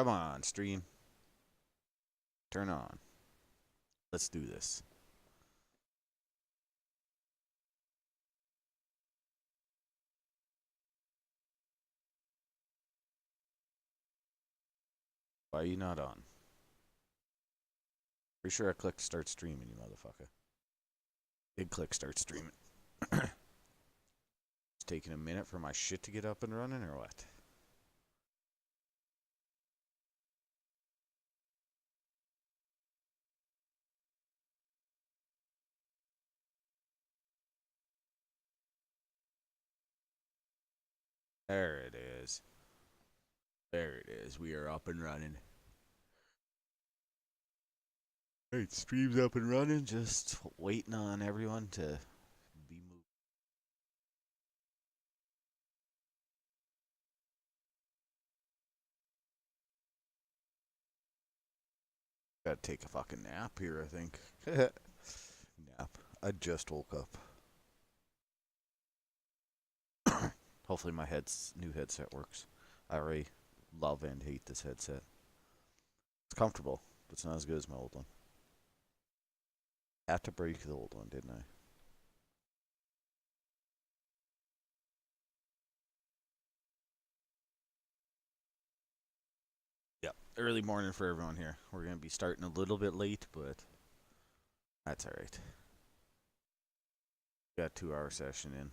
Come on, stream. Turn on. Let's do this. Why are you not on? Pretty sure I clicked start streaming, you motherfucker. Did click start streaming. It's taking a minute for my shit to get up and running, or what? There it is. There it is. We are up and running. Alright, stream's up and running. Just waiting on everyone to be moved. Gotta take a fucking nap here, I think. Nap. I just woke up. Hopefully my new headset works. I already love and hate this headset. It's comfortable, but it's not as good as my old one. Had to break the old one, didn't I? Yep. Early morning for everyone here. We're gonna be starting a little bit late, but that's alright. Got a 2-hour session in.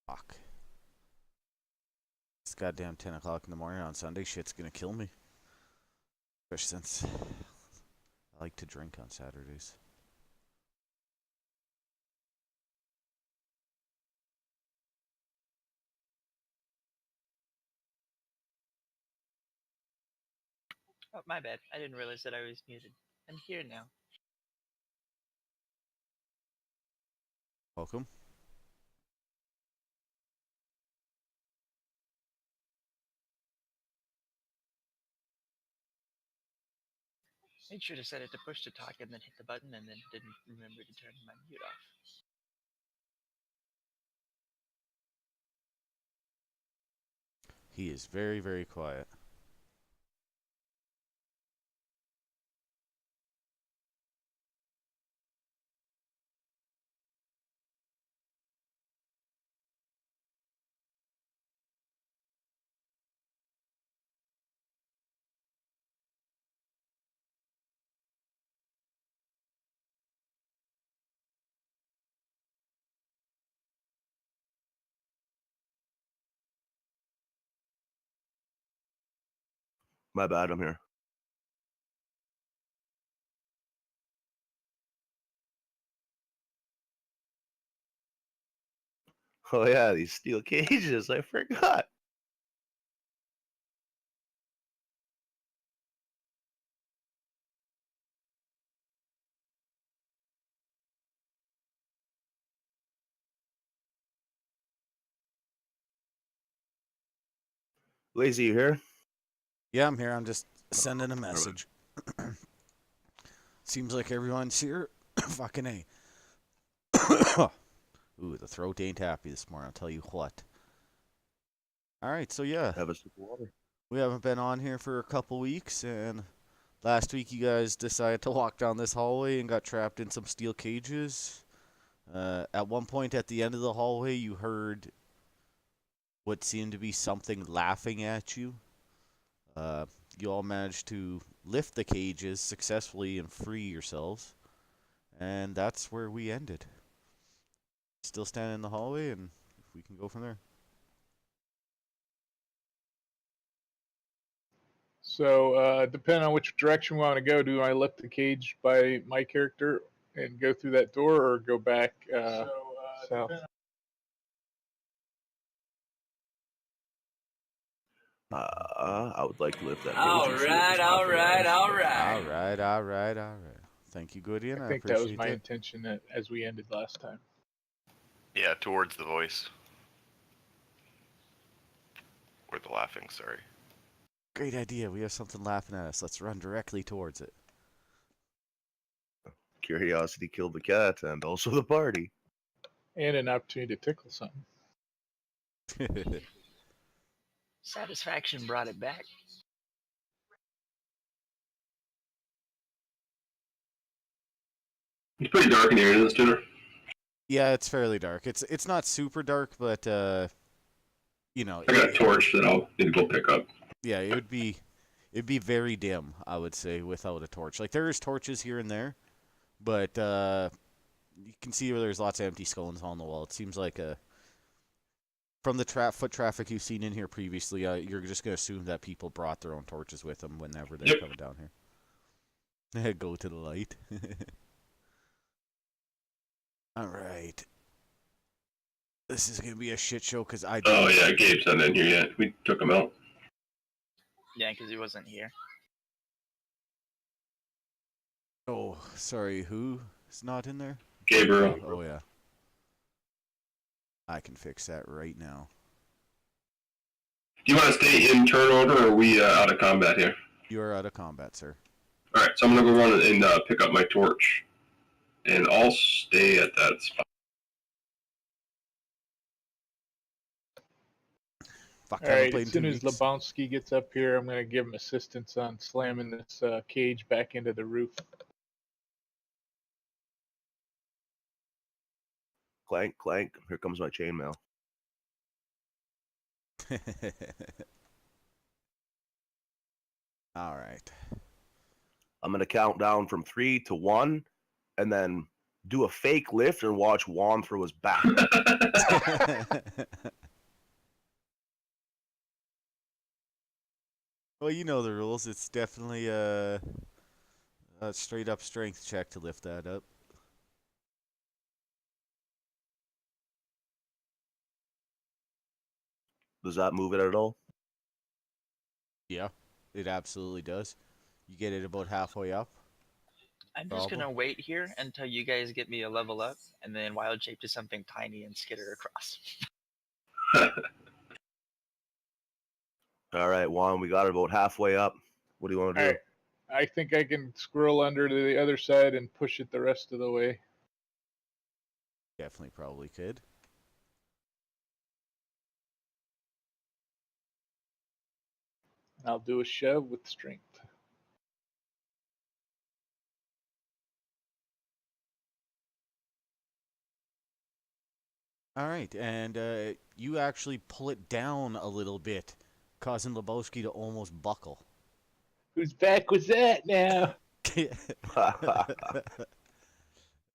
Fuck. It's goddamn 10 o'clock in the morning on Sunday. Shit's gonna kill me. Especially since I like to drink on Saturdays. Oh, my bad. I didn't realize that I was muted. I'm here now. Welcome. Made sure to set it to push to talk and then hit the button and then didn't remember to turn my mute off. He is very, very quiet. My bad, I'm here. Oh yeah, these steel cages, I forgot. Lazy, you here? Yeah, I'm here. I'm just sending a message. Seems like everyone's here. Fucking A. Ooh, the throat ain't happy this morning, I'll tell you what. Alright, so yeah. Have a sip of water. We haven't been on here for a couple weeks, and last week you guys decided to walk down this hallway and got trapped in some steel cages. At one point at the end of the hallway, you heard what seemed to be something laughing at you. You all managed to lift the cages successfully and free yourselves. And that's where we ended. Still standing in the hallway, and we can go from there. So, depending on which direction we want to go, do I lift the cage by my character and go through that door, or go back south? I would like to lift that cage. All right. Thank you, Goodian. I think that was my intention as we ended last time. Yeah, towards the voice. Or the laughing, sorry. Great idea. We have something laughing at us. Let's run directly towards it. Curiosity killed the cat and also the party. And an opportunity to tickle something. Satisfaction brought it back. It's pretty dark in here, isn't it, Studer? Yeah, it's fairly dark. It's not super dark, but you know, I got a torch that I'll need to go pick up. yeah, it'd be very dim, I would say, without a torch. Like there is torches here and there, but you can see where there's lots of empty scones on the wall. It seems like from the foot traffic you've seen in here previously, you're just gonna assume that people brought their own torches with them whenever they're Yep. coming down here. Go to the light. All right. This is gonna be a shit show because I. Oh yeah, Gabe's not in here yet. We took him out. Yeah, because he wasn't here. Oh, sorry. Who is not in there? Gabriel. Oh yeah. I can fix that right now. Do you want to stay in turn order, or are we out of combat here? You are out of combat, sir. All right, so I'm gonna go run and pick up my torch, and I'll stay at that spot. Fuck, I All haven't right, played as in soon 2 as weeks. Lebowski gets up here, I'm going to give him assistance on slamming this cage back into the roof. Clank, clank. Here comes my chainmail. All right. I'm gonna count down from 3 to 1, and then do a fake lift and watch Juan throw his back. Well, you know the rules. It's definitely a straight up strength check to lift that up. Does that move it at all? Yeah, it absolutely does. You get it about halfway up. I'm just Problem. gonna wait here until you guys get me a level up, and then wild shape to something tiny and skitter across. All right, Juan, we got it about halfway up. What do you want to All do? right. I think I can squirrel under to the other side and push it the rest of the way. Definitely probably could. I'll do a shove with strength. All right, and you actually pull it down a little bit, causing Lebowski to almost buckle. Whose back was that now?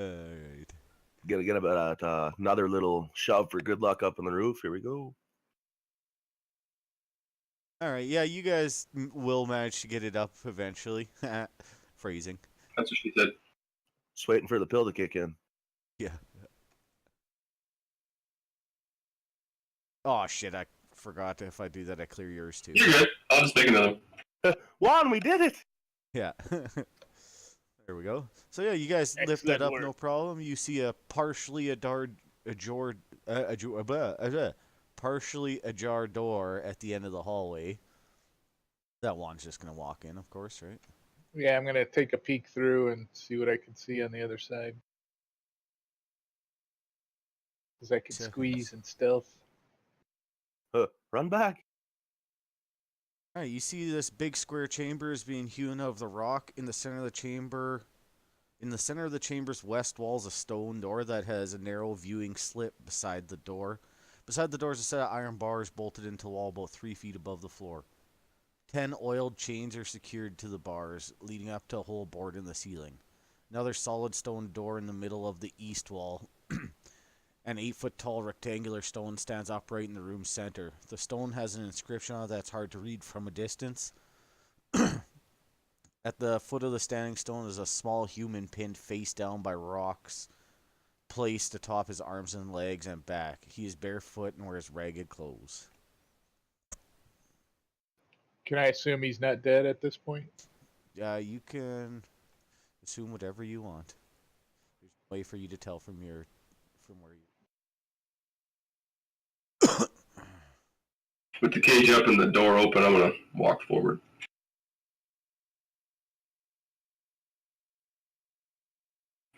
Alright. Gonna get about another little shove for good luck up on the roof. Here we go. Alright, yeah, you guys will manage to get it up eventually. Phrasing. That's what she said. Just waiting for the pill to kick in. Yeah. Oh shit, I forgot if I do that I clear yours too. You're good. I'll just make another one. Juan, we did it! Yeah. There we go. So yeah, you guys lift that Excellent up work. no problem. You see a partially ajar door at the end of the hallway. That one's just gonna walk in, of course, right? Yeah, I'm going to take a peek through and see what I can see on the other side. Because I can Seconds. squeeze and stealth. Run back. All right, you see this big square chamber is being hewn out of the rock in the center of the chamber. In the center of the chamber's west wall is a stone door that has a narrow viewing slit beside the door. Beside the door is a set of iron bars bolted into the wall about 3 feet above the floor. 10 oiled chains are secured to the bars, leading up to a hole bored in the ceiling. Another solid stone door in the middle of the east wall. An 8-foot-tall rectangular stone stands upright in the room's center. The stone has an inscription on it that's hard to read from a distance. At the foot of the standing stone is a small human pinned face down by rocks, placed atop his arms and legs and back. He is barefoot and wears ragged clothes. Can I assume he's not dead at this point? You can assume whatever you want. There's no way for you to tell from where you. With the cage up and the door open, I'm gonna walk forward.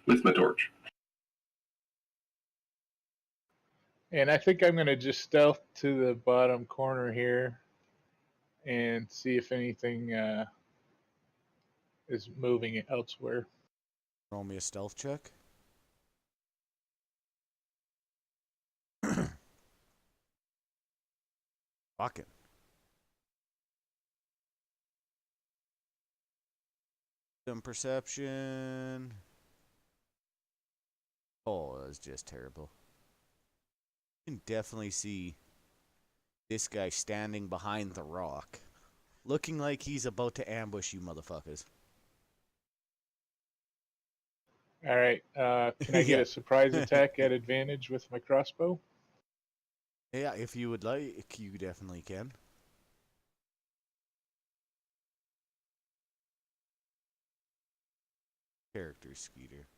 With my torch. And I think I'm going to just stealth to the bottom corner here and see if anything is moving elsewhere. Roll me a stealth check. Fucking. Some perception. Oh, that was just terrible. You can definitely see this guy standing behind the rock, looking like he's about to ambush you motherfuckers. All right. Can I get Yeah. a surprise attack at advantage with my crossbow? Yeah, if you would like, you definitely can. Character Skeeter.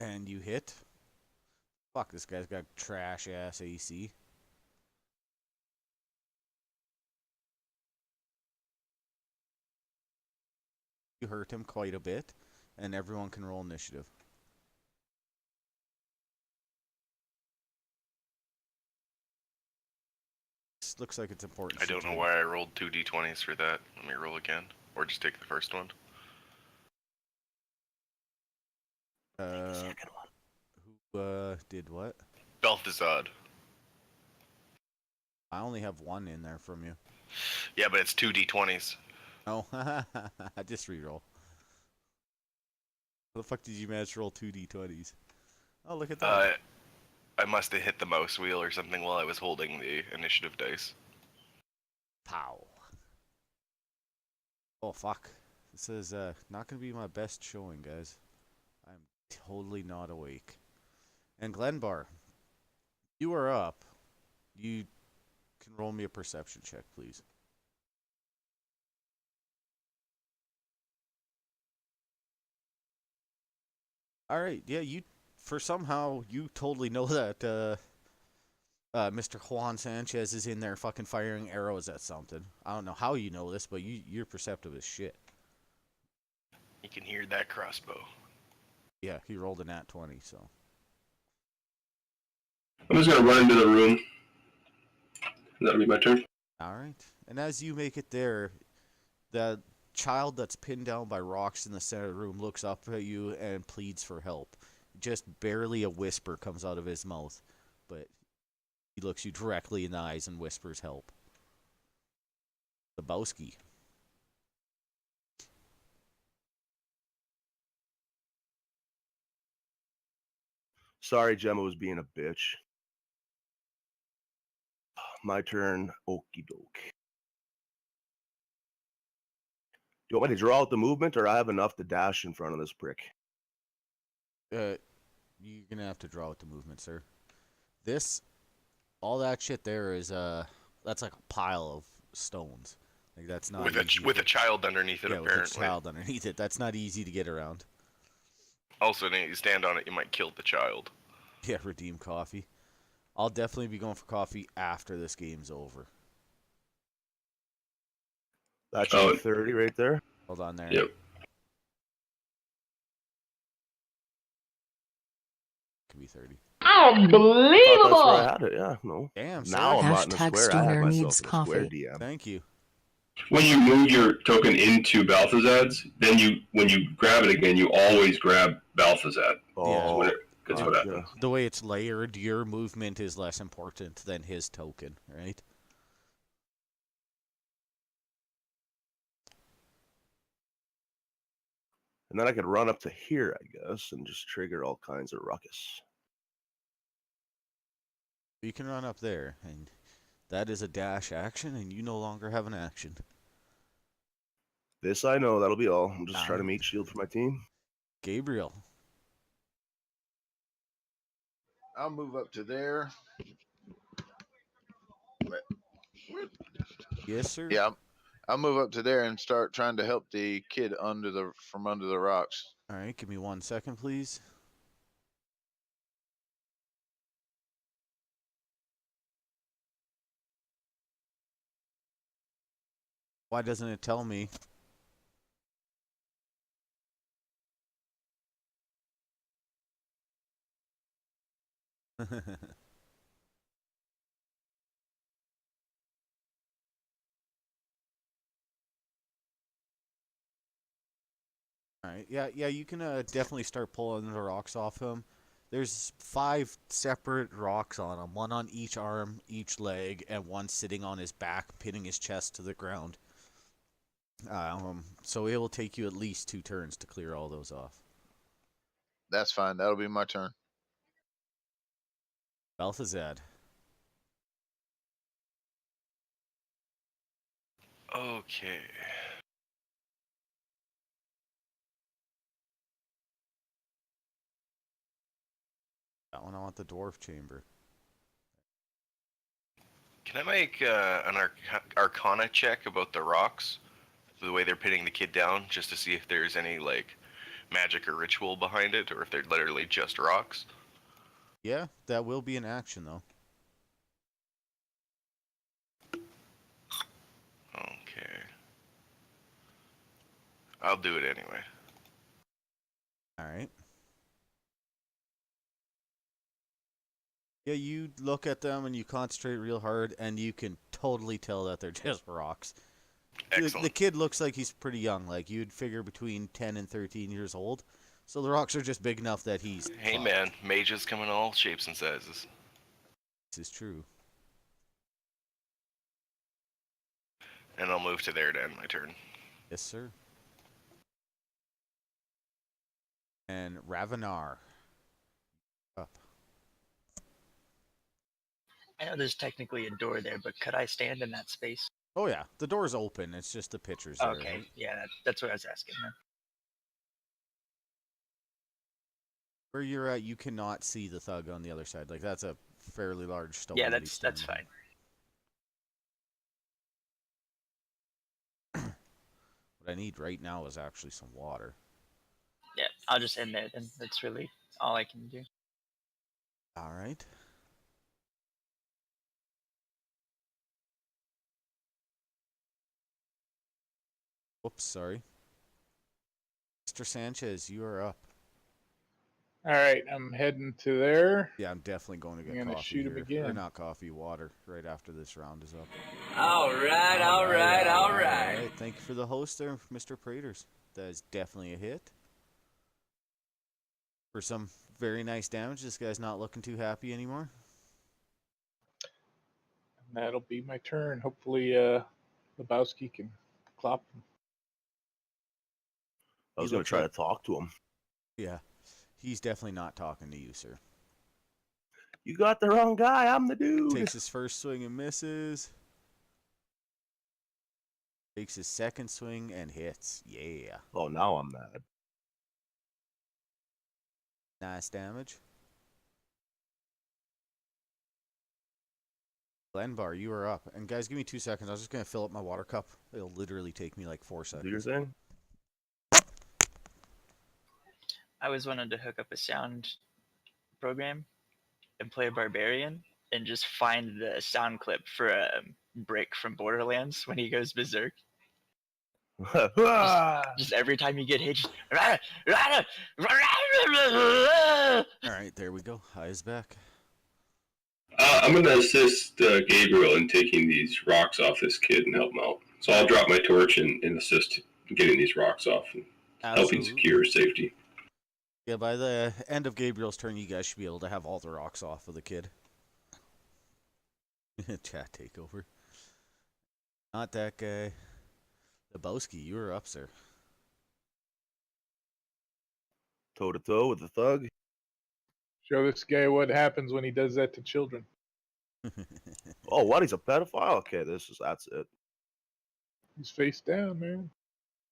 And you hit. Fuck, this guy's got trash ass AC. You hurt him quite a bit, and everyone can roll initiative. This looks like it's important. I don't know why I rolled 2 d20s for that. Let me roll again. Or just take the first one. Who did what? Belthazad. I only have one in there from you. Yeah, but it's 2 d20s. Oh, I just reroll. How the fuck did you manage to roll 2 d20s? Oh, look at that. I must have hit the mouse wheel or something while I was holding the initiative dice. Pow. Oh, fuck. This is not going to be my best showing, guys. I'm totally not awake. And Glenbar, you are up. You can roll me a perception check, please. All right, yeah, you somehow you totally know that Mr. Juan Sanchez is in there fucking firing arrows at something. I don't know how you know this, but you're perceptive as shit. You can hear that crossbow. Yeah, he rolled a nat 20, so. I'm just gonna run into the room. That'll be my turn. All right. And as you make it there, the child that's pinned down by rocks in the center of the room looks up at you and pleads for help. Just barely a whisper comes out of his mouth, but he looks you directly in the eyes and whispers help. Lebowski. Sorry, Gemma was being a bitch. My turn. Okie doke. Do you want me to draw out the movement, or I have enough to dash in front of this prick? You're gonna have to draw out the movement, sir. All that shit there is that's like a pile of stones. Like that's not With a child underneath it, yeah, apparently. with a child underneath it. That's not easy to get around. Also, if you stand on it, you might kill the child. Yeah, redeem coffee. I'll definitely be going for coffee after this game's over. That should be 30 right there. Hold on there. Yep. Could be 30. Unbelievable! That's where I had it. Yeah, no. Damn, sir. Now I'm not in a Hashtag square. I have Stoner myself needs in a square coffee. DM. Thank you. When you move your token into Balthazad's, then when you grab it again, you always grab Balthazad. Oh, That's what happens. The way it's layered, your movement is less important than his token, right? And then I could run up to here, I guess, and just trigger all kinds of ruckus. You can run up there, and that is a dash action, and you no longer have an action. This I know. That'll be all. I'm just trying to make shield for my team. Gabriel. I'll move up to there. Yes, sir? Yeah, I'll move up to there and start trying to help the kid from under the rocks. All right, give me 1 second, please. Why doesn't it tell me? Alright, yeah, you can definitely start pulling the rocks off him. There's 5 separate rocks on him, one on each arm, each leg, and one sitting on his back, pinning his chest to the ground. So it will take you at least 2 turns to clear all those off. That's fine. That'll be my turn. Balthazad. Okay. That one I want the dwarf chamber. Can I make an Arcana check about the rocks, the way they're pinning the kid down, just to see if there's any like magic or ritual behind it, or if they're literally just rocks? Yeah, that will be an action though. Okay. I'll do it anyway. Alright. Yeah, you look at them and you concentrate real hard, and you can totally tell that they're just rocks. Excellent. The kid looks like he's pretty young, like you'd figure between 10 and 13 years old. So the rocks are just big enough that he's... Hey fucked. man, mages come in all shapes and sizes. This is true. And I'll move to there to end my turn. Yes, sir. And Ravenar. Up. I know there's technically a door there, but could I stand in that space? Oh yeah, the door's open, it's just the pictures there. Okay, Right? yeah, that's what I was asking then. Where you're at, you cannot see the thug on the other side. Like, that's a fairly large stone. Yeah, that he's that's standing fine. on. What I need right now is actually some water. Yeah, I'll just end there then. That's really all I can do. Alright. Whoops, sorry. Mr. Sanchez, you are up. All right, I'm heading to there. Yeah, I'm definitely going to get I'm gonna coffee shoot him here. Or again. not coffee, water, right after this round is up. All right. Alright, thank you for the host there, Mr. Praters. That is definitely a hit. For some very nice damage, this guy's not looking too happy anymore. And that'll be my turn. Hopefully, Lebowski can clop him. I was He going to looks try like- to talk to him. Yeah, he's definitely not talking to you, sir. You got the wrong guy. I'm the dude. Takes his first swing and misses. Takes his second swing and hits. Yeah. Oh, now I'm mad. Nice damage. Glenbar, you are up. And guys, give me 2 seconds. I was just going to fill up my water cup. It'll literally take me like 4 Do your seconds. thing. I was wanting to hook up a sound program and play a barbarian and just find the sound clip for a Brick from Borderlands when he goes berserk. Just every time you get hit, just Alright, there we go. High is back. I'm going to assist Gabriel in taking these rocks off this kid and help him out. So I'll drop my torch and assist in getting these rocks off and helping secure his safety. Yeah, by the end of Gabriel's turn, you guys should be able to have all the rocks off of the kid. Chat takeover. Not that guy. Lebowski, you were up, sir. Toe to toe with the thug. Show this guy what happens when he does that to children. Oh, what? He's a pedophile? Okay, that's it. He's face down, man.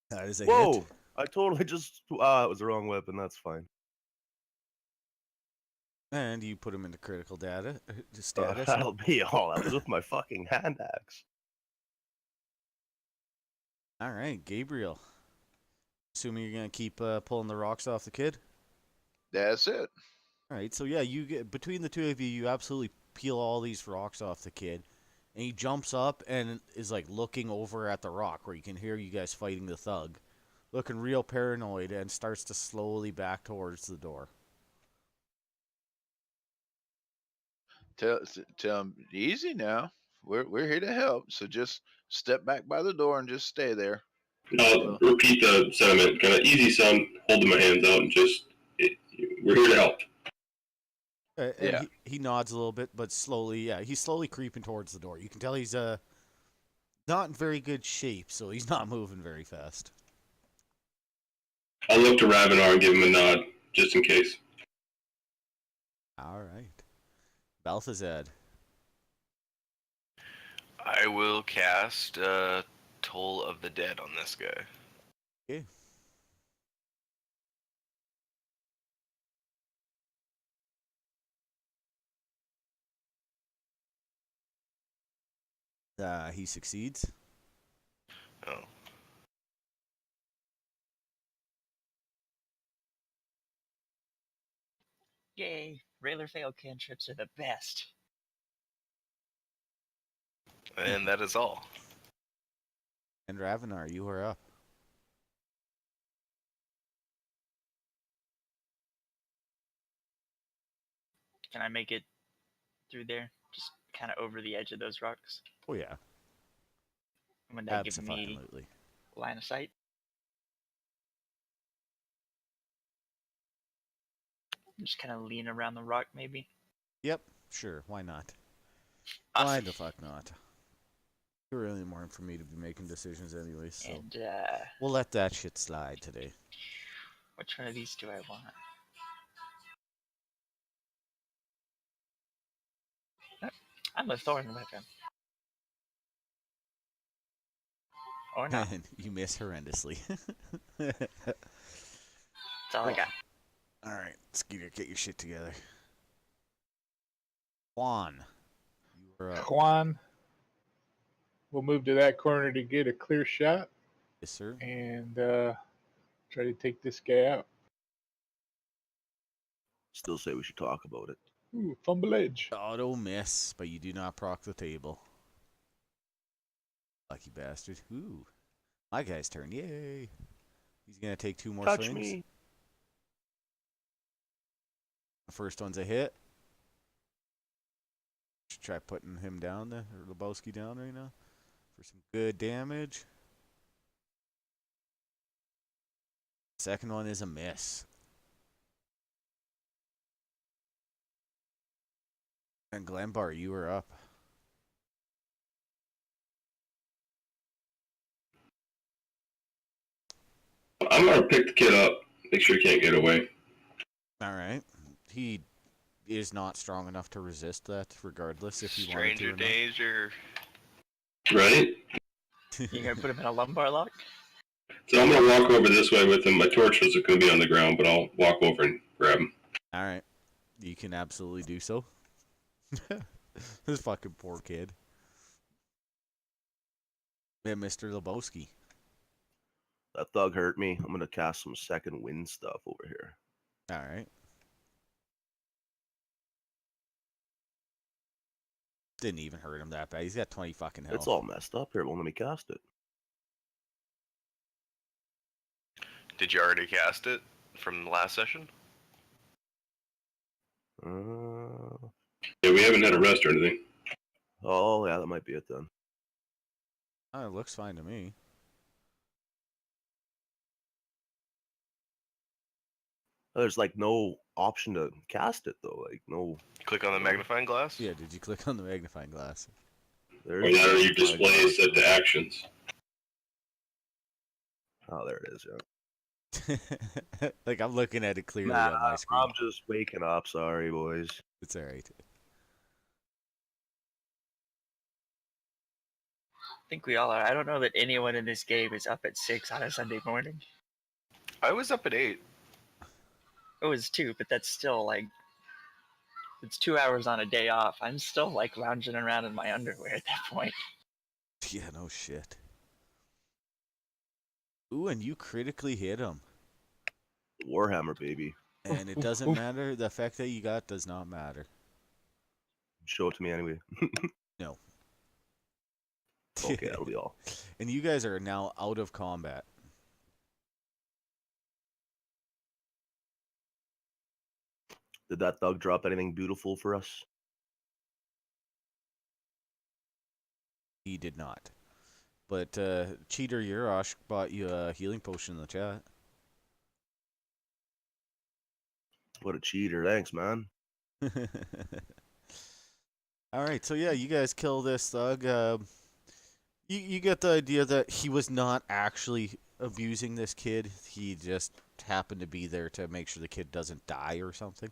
That is a Whoa! hit. I totally just it was the wrong weapon. That's fine. And you put him into critical data status. That'll be all. I was with my fucking hand axe. All right, Gabriel. Assuming you're gonna keep pulling the rocks off the kid. That's it. All right, so yeah, you get between the two of you, you absolutely peel all these rocks off the kid, And he jumps up and is like looking over at the rock where you can hear you guys fighting the thug. Looking real paranoid and starts to slowly back towards the door. Tell him easy now. We're here to help. So just step back by the door and just stay there. I'll repeat the sentiment. Kind of easy, son. Holding my hands out and we're here to help. And Yeah. he nods a little bit, but slowly, yeah, he's slowly creeping towards the door. You can tell he's not in very good shape, so he's not moving very fast. I'll look to Ravenar and give him a nod, just in case. All right. Balthazar. I will cast Toll of the Dead on this guy. Okay. He succeeds. Oh. Yay! Railer fail cantrips are the best. And that is all. And Ravenar, you are up. Can I make it through there? Just kind of over the edge of those rocks. Oh yeah, Would that give me absolutely. line of sight? Just kind of lean around the rock, maybe. Yep, sure. Why not? Awesome. Why the fuck not? Too early in the morning for me to be making decisions anyway, so And we'll let that shit slide today. which one of these do I want? I'm a thorn weapon. Or not. And you miss horrendously. That's all I got. All right, Skeeter, get your shit together. Juan, you are up. Juan will move to that corner to get a clear shot Yes, sir. and try to take this guy out. Still say we should talk about it. Ooh, fumble edge. Auto miss, but you do not proc the table. Lucky bastard. Ooh. My guy's turn. Yay. He's going to take 2 more Touch swings. me. The first one's a hit. Should try putting him down, or Lebowski down right now for some good damage. Second one is a miss. And Glenbar, you are up. I'm gonna pick the kid up. Make sure he can't get away. All right. He is not strong enough to resist that, regardless if he Stranger wanted to or danger. Right? not. You gonna put him in a lumbar lock? So I'm gonna walk over this way with him. My torch isn't gonna be on the ground, but I'll walk over and grab him. All right. You can absolutely do so. This fucking poor kid. Yeah, Mr. Lebowski. That thug hurt me. I'm gonna cast some second wind stuff over here. All right. Didn't even hurt him that bad. He's got 20 fucking health. It's all messed up here. Won't let me cast it. Did you already cast it from the last session? Yeah, we haven't had a rest or anything. Oh yeah, that might be it then. Oh, it looks fine to me. There's like no option to cast it though. Like no. Click on the magnifying glass. Yeah, did you click on the magnifying glass? There's Or that, or you display is set to actions. Oh, there it is. Yeah. Like, I'm looking at it clearly on my screen. I'm just waking up. Sorry, boys. It's alright. I think we all are. I don't know that anyone in this game is up at 6 on a Sunday morning. I was up at 8. It was 2, but that's still like it's 2 hours on a day off. I'm still like lounging around in my underwear at that point. Yeah, no shit. Ooh, and you critically hit him. Warhammer, baby. And it doesn't matter. The effect that you got does not matter. Show it to me anyway. No. Okay, that'll be all. And you guys are now out of combat. Did that thug drop anything beautiful for us? He did not. But Cheater Yurosh bought you a healing potion in the chat. What a cheater. Thanks, man. All right, so yeah, you guys kill this thug. You get the idea that he was not actually abusing this kid. He just happened to be there to make sure the kid doesn't die or something.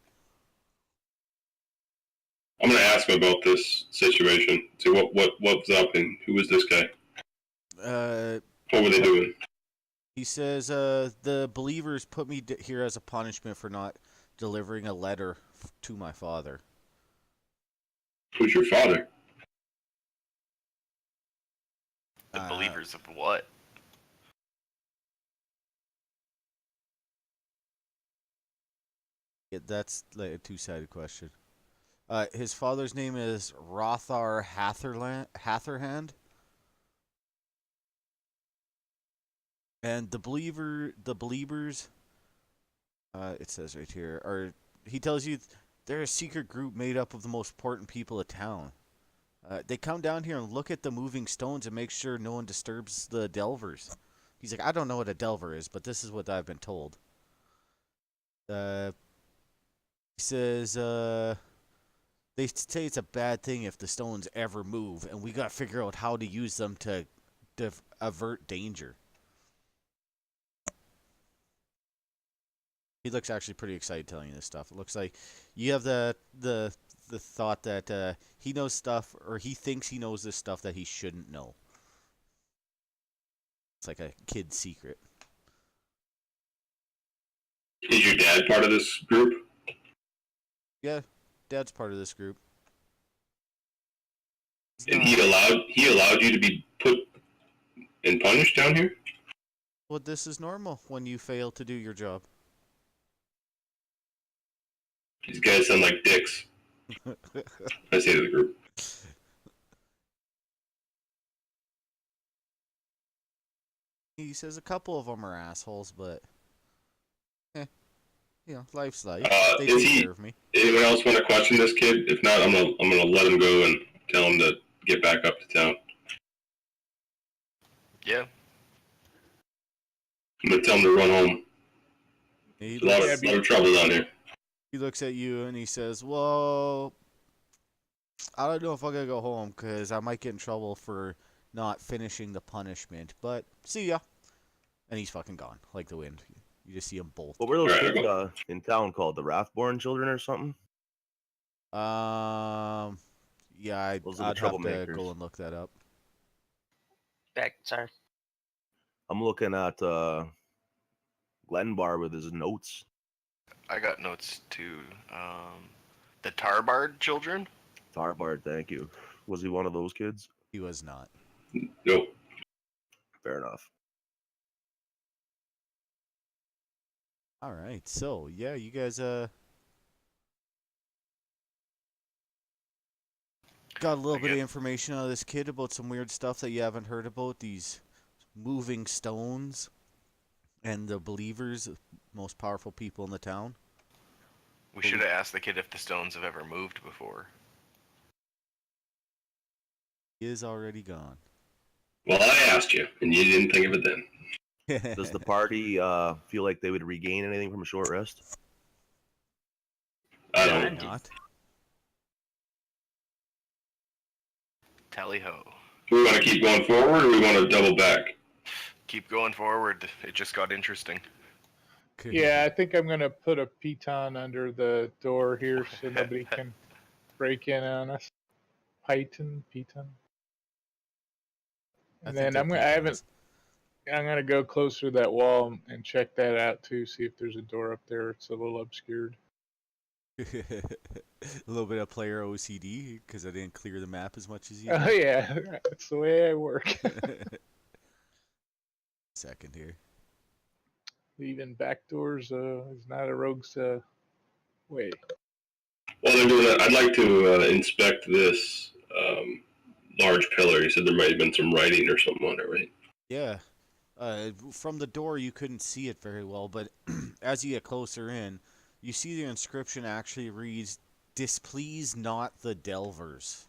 I'm gonna ask him about this situation. See what's up and who was this guy? What were they doing? He says, the believers put me here as a punishment for not delivering a letter to my father. Who's your father? The believers of what? Yeah, that's like a two-sided question. His father's name is Rothar Hatherhand. And the believers, it says right here, he tells you they're a secret group made up of the most important people of town. They come down here and look at the moving stones and make sure no one disturbs the delvers. He's like, I don't know what a delver is, but this is what I've been told. He says, they say it's a bad thing if the stones ever move, and we gotta figure out how to use them to avert danger. He looks actually pretty excited telling you this stuff. It looks like you have the thought that he knows stuff, or he thinks he knows this stuff that he shouldn't know. It's like a kid's secret. Is your dad part of this group? Yeah, Dad's part of this group. And he allowed you to be put and punished down here? Well, this is normal when you fail to do your job. These guys sound like dicks. I say to the group. He says a couple of them are assholes, but life's life. They take care of me. Anyone else want to question this kid? If not, I'm gonna let him go and tell him to get back up to town. Yeah. I'm gonna tell him to run home. He There's a lot of trouble down here. He looks at you and he says, well, I don't know if I'm going to go home because I might get in trouble for not finishing the punishment, but see ya. And he's fucking gone, like the wind. You just see them both. What were those kids in town called? The Wrathborn children or something? Yeah, I'd have to go and look that up. Sorry. I'm looking at Glenbar with his notes. I got notes too. The Tarbard children? Tarbard, thank you. Was he one of those kids? He was not. Nope. Fair enough. All right, so yeah, you guys got a little bit of information out of this kid about some weird stuff that you haven't heard about. These moving stones and the believers, most powerful people in the town. We should have asked the kid if the stones have ever moved before. He is already gone. Well, I asked you, and you didn't think of it then. Does the party feel like they would regain anything from a short rest? I don't know. Not. Tally ho. Do we want to keep going forward, or we want to double back? Keep going forward. It just got interesting. Yeah, I think I'm going to put a piton under the door here so nobody can break in on us. Piton. And then I'm going to go closer to that wall and check that out too, see if there's a door up there. It's a little obscured. A little bit of player OCD because I didn't clear the map as much as you. Oh yeah, that's the way I work. Second here. Leaving back doors is not a rogue's way. While they're doing that, I'd like to inspect this large pillar. You said there might have been some writing or something on it, right? Yeah. From the door, you couldn't see it very well, but as you get closer in, you see the inscription actually reads, "Displease not the Delvers."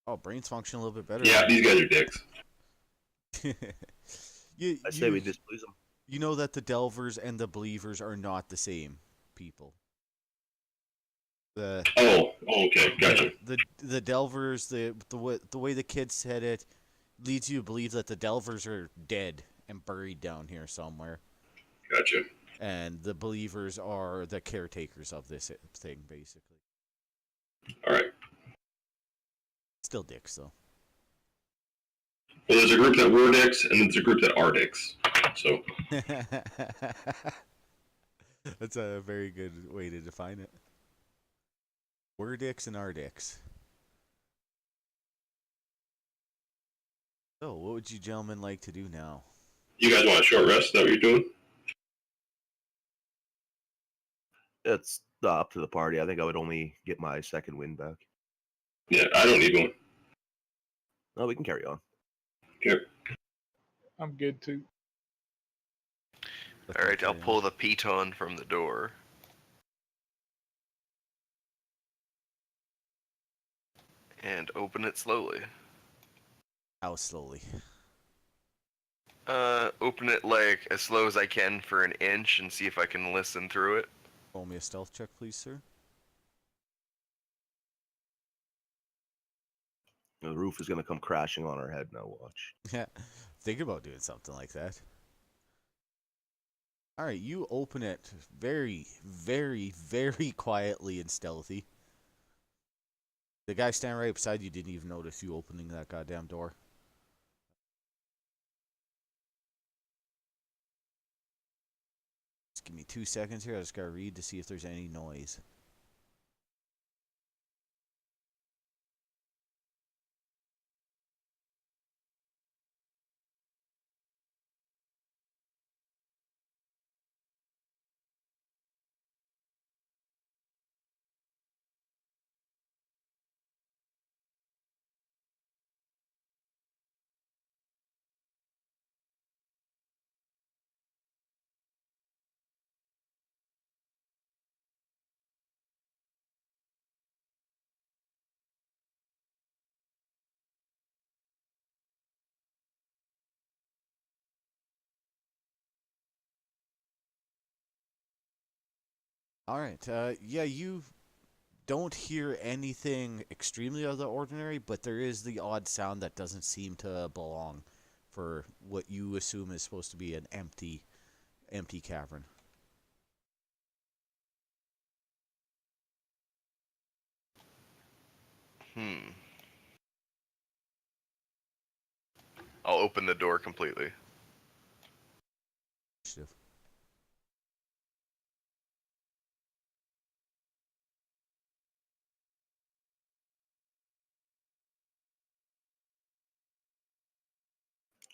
Oh, brains function a little bit better. Yeah, these guys are dicks. I say we displease them. You know that the Delvers and the Believers are not the same people. Oh, okay, gotcha. The Delvers, the way the kid said it, leads you to believe that the Delvers are dead and buried down here somewhere. Gotcha. And the Believers are the caretakers of this thing, basically. All right. Still dicks, though. Well, there's a group that were dicks, and there's a group that are dicks. So That's a very good way to define it. We're dicks and our dicks. So, what would you gentlemen like to do now? you guys want a short rest? Is that what you're doing? It's up to the party. I think I would only get my second win back. Yeah, I don't need one. No, we can carry on. Okay. I'm good too. All right, I'll pull the piton from the door. And open it slowly. How slowly? Open it like as slow as I can for an inch and see if I can listen through it. Roll me a stealth check, please, sir. The roof is going to come crashing on our head now, watch. Yeah, think about doing something like that. All right, you open it very, very, very quietly and stealthy. The guy standing right beside you didn't even notice you opening that goddamn door. Just give me 2 seconds here. I just gotta read to see if there's any noise. All right. Yeah, you don't hear anything extremely out of the ordinary, but there is the odd sound that doesn't seem to belong for what you assume is supposed to be an empty cavern. I'll open the door completely. Initiative.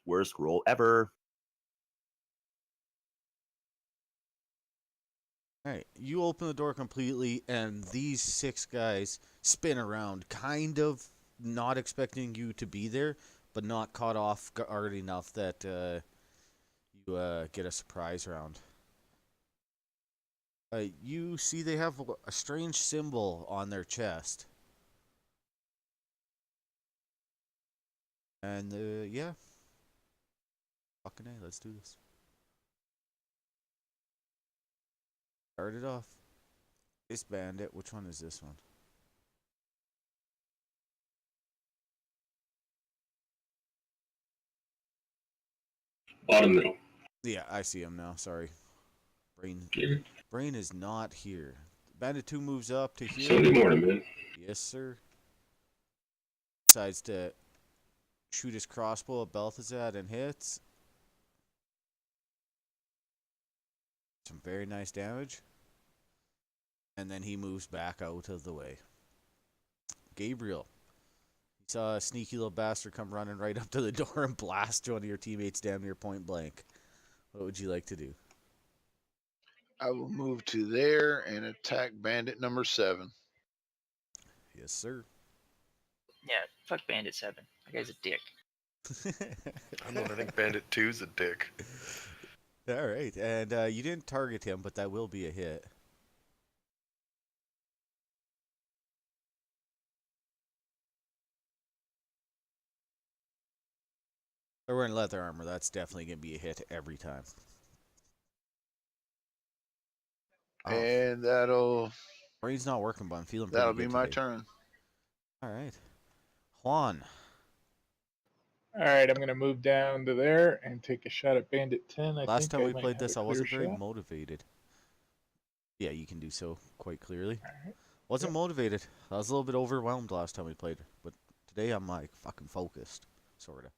Worst roll ever. Alright, you open the door completely, and these 6 guys spin around, kind of not expecting you to be there, but not caught off guard enough that you get a surprise round. You see they have a strange symbol on their chest. And, yeah. Fucking A, let's do this. Start it off. This bandit. Which one is this one? Bottom middle. Yeah, I see him now. Sorry. Brain. Okay. Brain is not here. Bandit 2 moves up to here. Sunday morning, man. Yes, sir. Decides to shoot his crossbow at Balthazar and hits. Some very nice damage. And then he moves back out of the way. Gabriel. You saw a sneaky little bastard come running right up to the door and blast one of your teammates damn near point blank. What would you like to do? I will move to there and attack bandit number 7. Yes, sir. Yeah, fuck Bandit 7. That guy's a dick. I don't know. I think Bandit 2's a dick. All right, and you didn't target him, but that will be a hit. They're wearing leather armor. That's definitely going to be a hit every time. Oh, And that'll brain's not working, but I'm feeling pretty that'll good be my today. turn. All right. Juan. All right, I'm gonna move down to there and take a shot at Bandit 10. Last time we might played have this, a I wasn't clear very shot. motivated. Yeah, you can do so quite clearly. All right. Wasn't Yep. motivated. I was a little bit overwhelmed last time we played, but today I'm like fucking focused, sort of.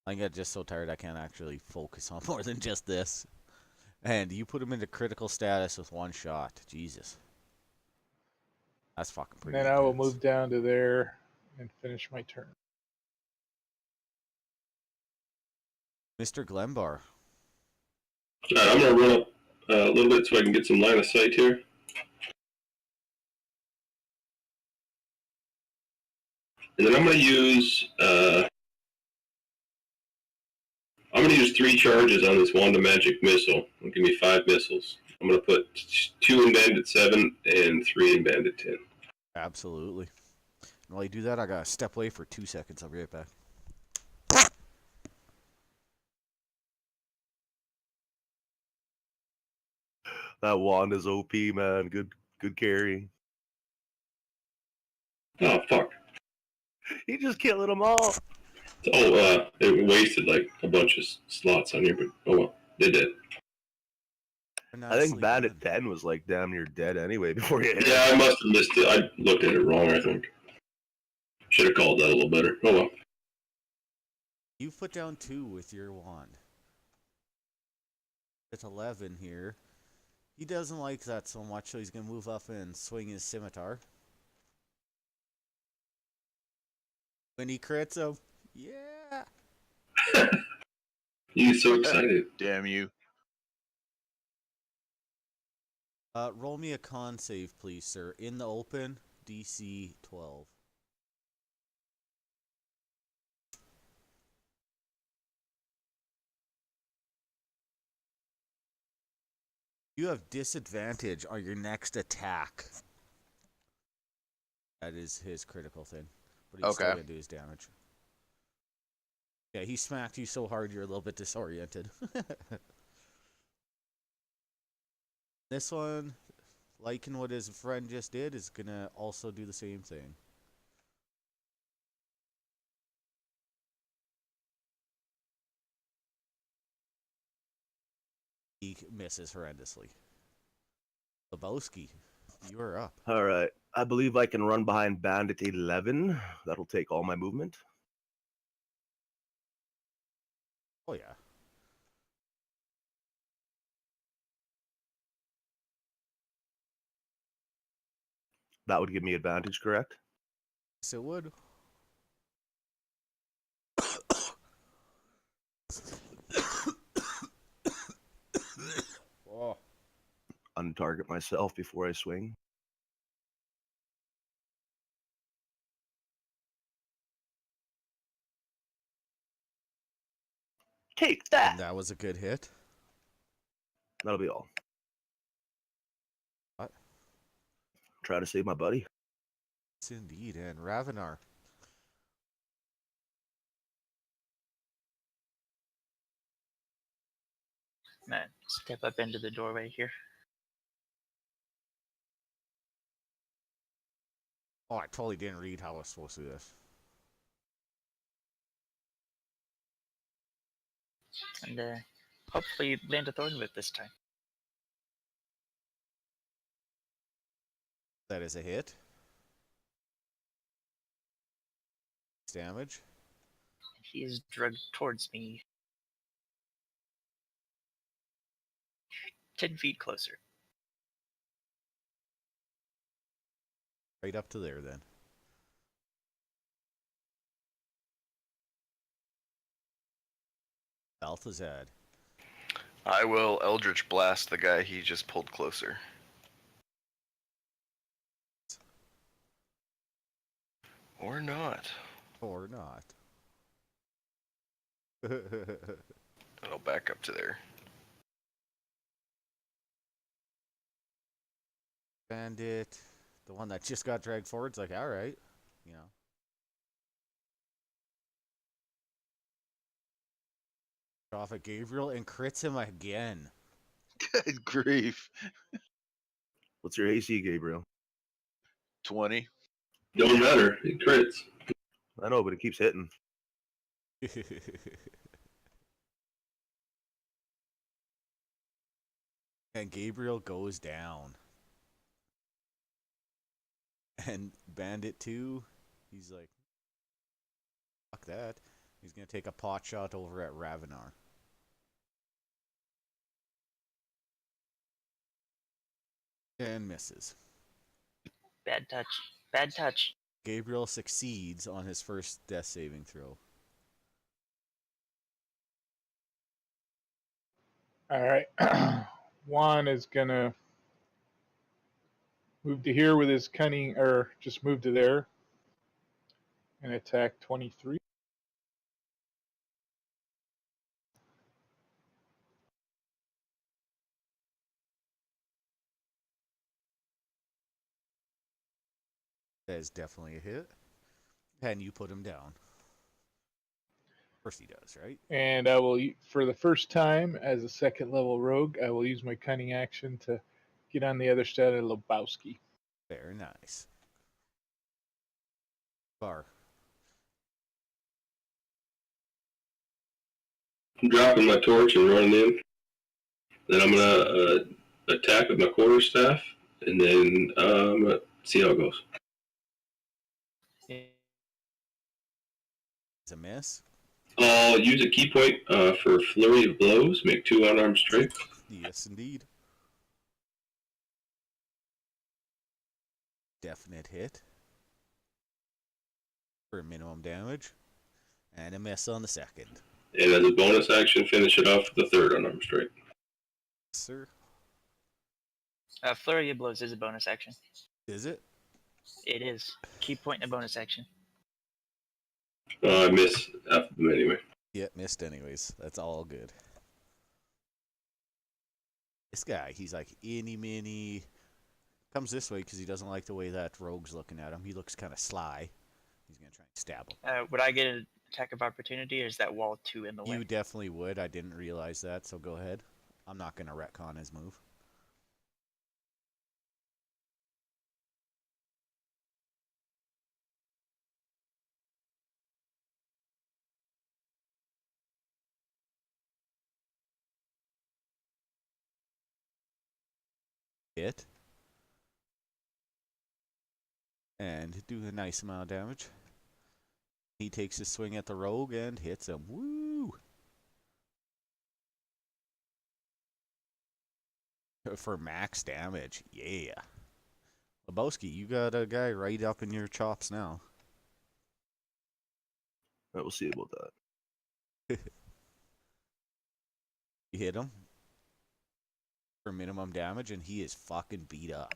I get just so tired I can't actually focus on more than just this. And you put him into critical status with one shot. Jesus. That's fucking And pretty then I will intense. move down to there and finish my turn. Mr. Glenbar. All right, I'm gonna run up a little bit so I can get some line of sight here. And then I'm gonna use 3 charges on this Wanda Magic missile. It'll give me 5 missiles. I'm gonna put 2 in Bandit 7 and 3 in Bandit 10. Absolutely. And while you do that, I gotta step away for 2 seconds. I'll be right back. That Wanda's OP, man. Good carry. Oh fuck! He just killing them all. It wasted like a bunch of slots on here, but oh well, they did. I think Bandit 10 was like damn near dead anyway before you hit Yeah, him. I must have missed it. I looked at it wrong. I think should have called that a little better. Oh well. You've put down 2 with your wand. It's 11 here. He doesn't like that so much, so he's going to move up and swing his scimitar. When he crits him, yeah! He's so excited. Damn you. Roll me a con save, please, sir. In the open, DC 12. You have disadvantage on your next attack. That is his critical thing. But he's still Okay. going to do his damage. Yeah, he smacked you so hard you're a little bit disoriented. This one, liking what his friend just did, is going to also do the same thing. He misses horrendously. Lebowski, you are up. All right. I believe I can run behind Bandit 11. That'll take all my movement. Oh, yeah. That would give me advantage, correct? Yes, it would. Oh. Untarget myself before I swing. Take that! And that was a good hit. That'll be all. What? Try to save my buddy. Yes, indeed. And Ravenar. Man, step up into the doorway here. Oh, I totally didn't read how I was supposed to do this. And hopefully land a thorn whip this time. That is a hit. Damage. He is drugged towards me. 10 feet closer. Right up to there, then. Balthazar. I will Eldritch Blast the guy he just pulled closer. Or not. Or not. I'll back up to there. Bandit, the one that just got dragged forward, it's like, all right, you know. Off at Gabriel and crits him again. Good grief. What's your AC, Gabriel? 20. Don't matter. It crits. I know, but it keeps hitting. And Gabriel goes down. And Bandit 2, he's like, fuck that. He's going to take a pot shot over at Ravenar. And misses. Bad touch. Bad touch. Gabriel succeeds on his first death saving throw. All right. Juan is gonna move to here with his cunning, or just move to there and attack 23. That is definitely a hit. And you put him down. Of course he does, right? And I will, for the first time as a second level rogue, I will use my cunning action to get on the other side of Lebowski. Very nice. Bar. I'm dropping my torch and running in. Then I'm gonna attack with my quarterstaff, and then I'm gonna see how it goes. It's a miss. I'll use a key point for flurry of blows. Make 2 unarmed strikes. Yes, indeed. Definite hit. For minimum damage. And a miss on the second. And as a bonus action, finish it off with the 3rd unarmed strike. Sir. Flurry of blows is a bonus action. Is it? It is. Key point in a bonus action. I miss half of them anyway. Yeah, missed anyways. That's all good. This guy, he's like, eeny, meeny. Comes this way because he doesn't like the way that rogue's looking at him. He looks kind of sly. He's going to try and stab him. Would I get an attack of opportunity, or is that wall 2 in the way? You definitely would. I didn't realize that, so go ahead. I'm not going to retcon his move. Hit. And do a nice amount of damage. He takes his swing at the rogue and hits him. Woo! For max damage. Yeah. Lebowski, you got a guy right up in your chops now. We'll see about that. You hit him for minimum damage, and he is fucking beat up.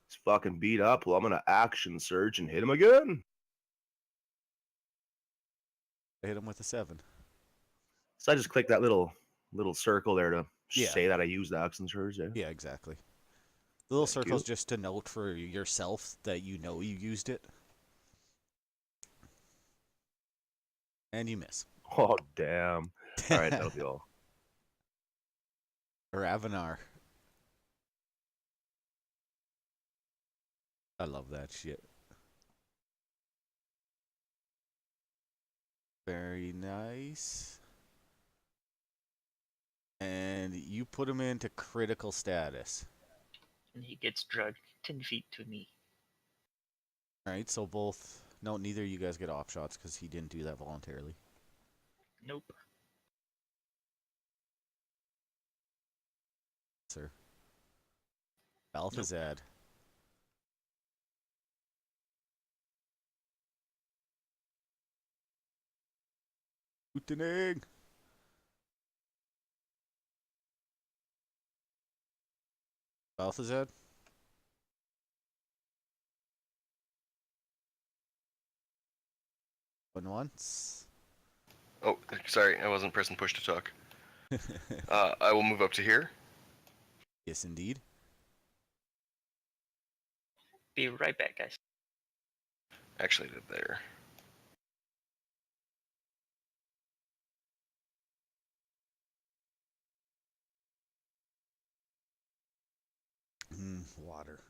He's fucking beat up. Well, I'm gonna action surge and hit him again. I hit him with a 7. So I just click that little circle there to Yeah. say that I used the action surge. Yeah. Yeah, exactly. The little Thank circle's you. just to note for yourself that you know you used it. And you miss. Oh damn! All right, that'll be all. Ravenar. I love that shit. Very nice. And you put him into critical status. And he gets drugged 10 feet to me. Alright, so both... No, neither of you guys get op shots because he didn't do that voluntarily. Nope. Sir. Balthazad. Mutinying! Balthazar? Going once. Oh, sorry, I wasn't pressing push to talk. I will move up to here. Yes, indeed. Be right back, guys. Actually, to there. Water.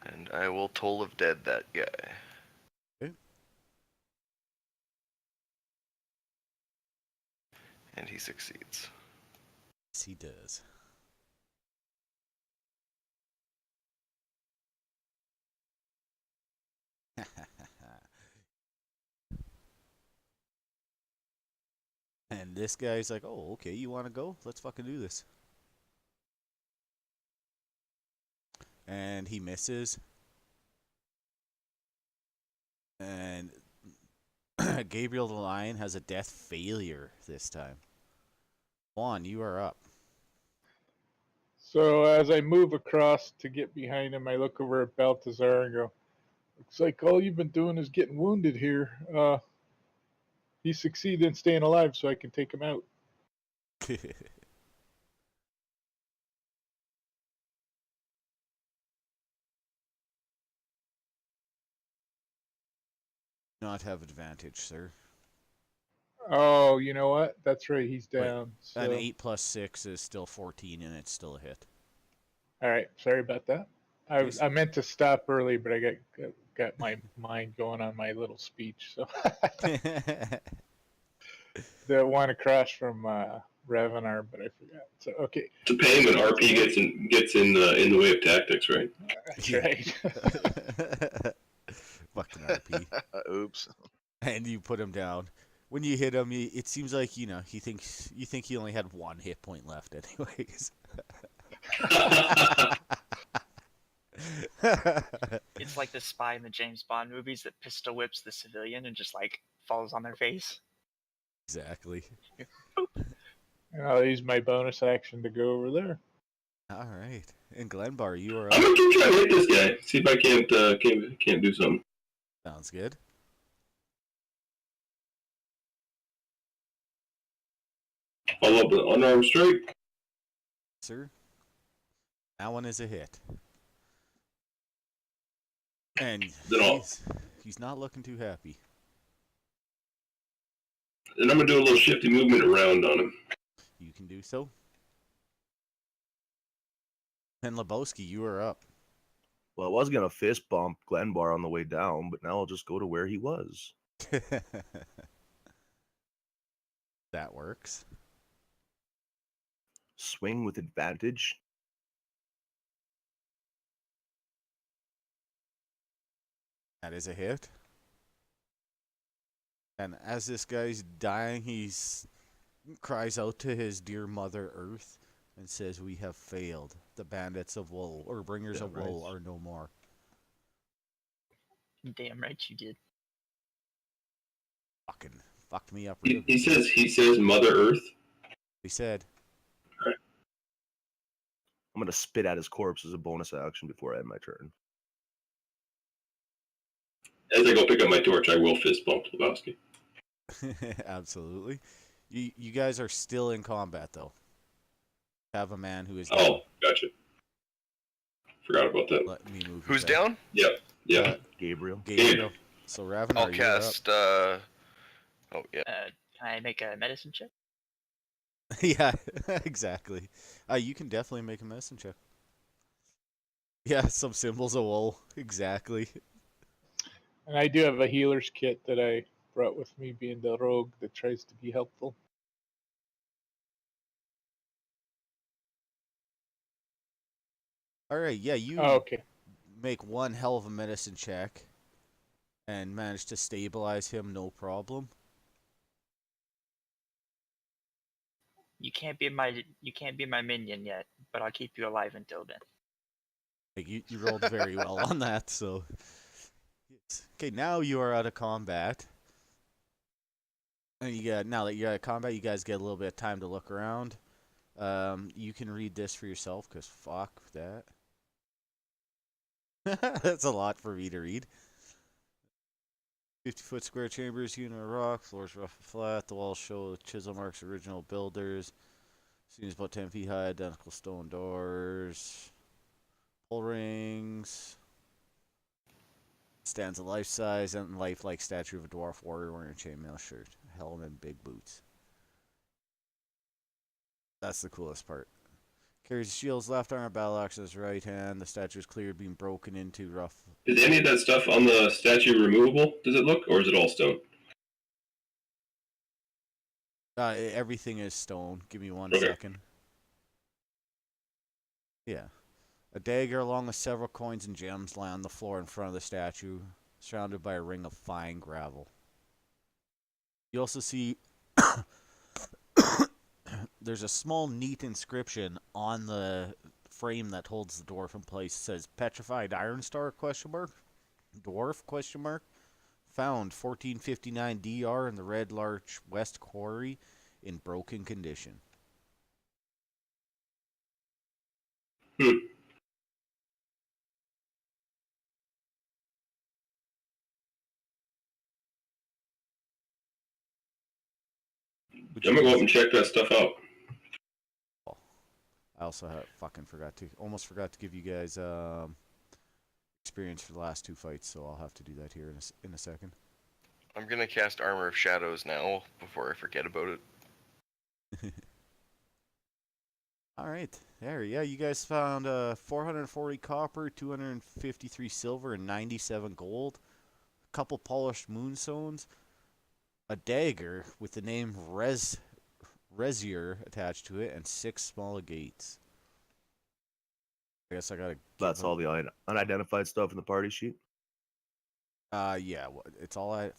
And I will Toll of Dead that guy. Okay. And he succeeds. Yes, he does. And this guy's like, oh, okay, you want to go? Let's fucking do this. And he misses. And Gabriel the Lion has a death failure this time. Juan, you are up. So as I move across to get behind him, I look over at Balthazar and go, "Looks like all you've been doing is getting wounded here. He succeeded in staying alive, so I can take him out." Not have advantage, sir. Oh, you know what? That's right. He's Wait, down. So. An 8 plus 6 is still 14, and it's still a hit. All right. Sorry about that. Yes. I meant to stop early, but I got my mind going on my little speech. So the one across from Revenar, but I forgot. So okay. It's a pain when RP gets in the way of tactics, right? That's Yeah. right. Fucking RP. Oops. And you put him down. When you hit him, it seems like, you think he only had 1 hit point left anyways. It's like the spy in the James Bond movies that pistol whips the civilian and just like falls on their face. Exactly. And I'll use my bonus action to go over there. All right. And Glenbar, you are I'm up. gonna keep trying to hit this guy. See if I can't do something. Sounds good. Follow up with an unarmed strike. Sir. That one is a hit. And Then I'll- he's not looking too happy. And I'm gonna do a little shifty movement around on him. You can do so. And Lebowski, you are up. Well, I was gonna fist bump Glenbar on the way down, but now I'll just go to where he was. That works. Swing with advantage. That is a hit. And as this guy's dying, he cries out to his dear Mother Earth and says, "We have failed. The bandits of wool, or bringers of wool, are no more." Damn right you did. Fucking fucked me up real He good. says Mother Earth. He said, I'm gonna spit at his corpse as a bonus action before I end my turn. As I go pick up my torch, I will fist bump Lebowski. absolutely. You guys are still in combat, though. Have a man who is Oh, gotcha. Forgot about that. Let me move. Who's you back. down? Yep. Yeah. Gabriel. Gabriel. So Ravenar, I'll you're up. cast. Oh yeah. Can I make a medicine check? Yeah, exactly. You can definitely make a medicine check. Yeah, some symbols of wool. Exactly. And I do have a healer's kit that I brought with me, being the rogue that tries to be helpful. All right, yeah, you Oh, okay. make one hell of a medicine check and manage to stabilize him, no problem. You can't be my minion yet, but I'll keep you alive until then. Like, you rolled very well on that, so. Yes. Okay, now you are out of combat. And now that you're at combat, you guys get a little bit of time to look around. You can read this for yourself, because fuck that. That's a lot for me to read. 50-foot square chambers, unit of rock, floors rough and flat. The walls show chisel marks, original builders. Seems about 10 feet high, identical stone doors. Pull rings. Stands a life size and lifelike statue of a dwarf warrior wearing a chainmail shirt, helmet, and big boots. That's the coolest part. Carries shield's left arm, battle axe in his right hand. The statue is cleared, being broken into rough. Is any of that stuff on the statue removable? Does it look, or is it all stone? Everything is stone. Give me one Okay. second. Yeah. A dagger along with several coins and gems lie on the floor in front of the statue, surrounded by a ring of fine gravel. You also see there's a small, neat inscription on the frame that holds the dwarf in place. It says "Petrified Iron Star?" Dwarf? Found 1459 DR in the Red Larch West Quarry in broken condition. I'm gonna go up and check that stuff out. I also almost forgot to give you guys experience for the last two fights, so I'll have to do that here in a second. I'm gonna cast Armor of Shadows now before I forget about it. All right, there. Yeah, you guys found 440 copper, 253 silver, and 97 gold. A couple polished moonstones, a dagger with the name Rezier attached to it, and 6 small gates. I guess I gotta. That's all the unidentified stuff in the party sheet. Yeah, it's all I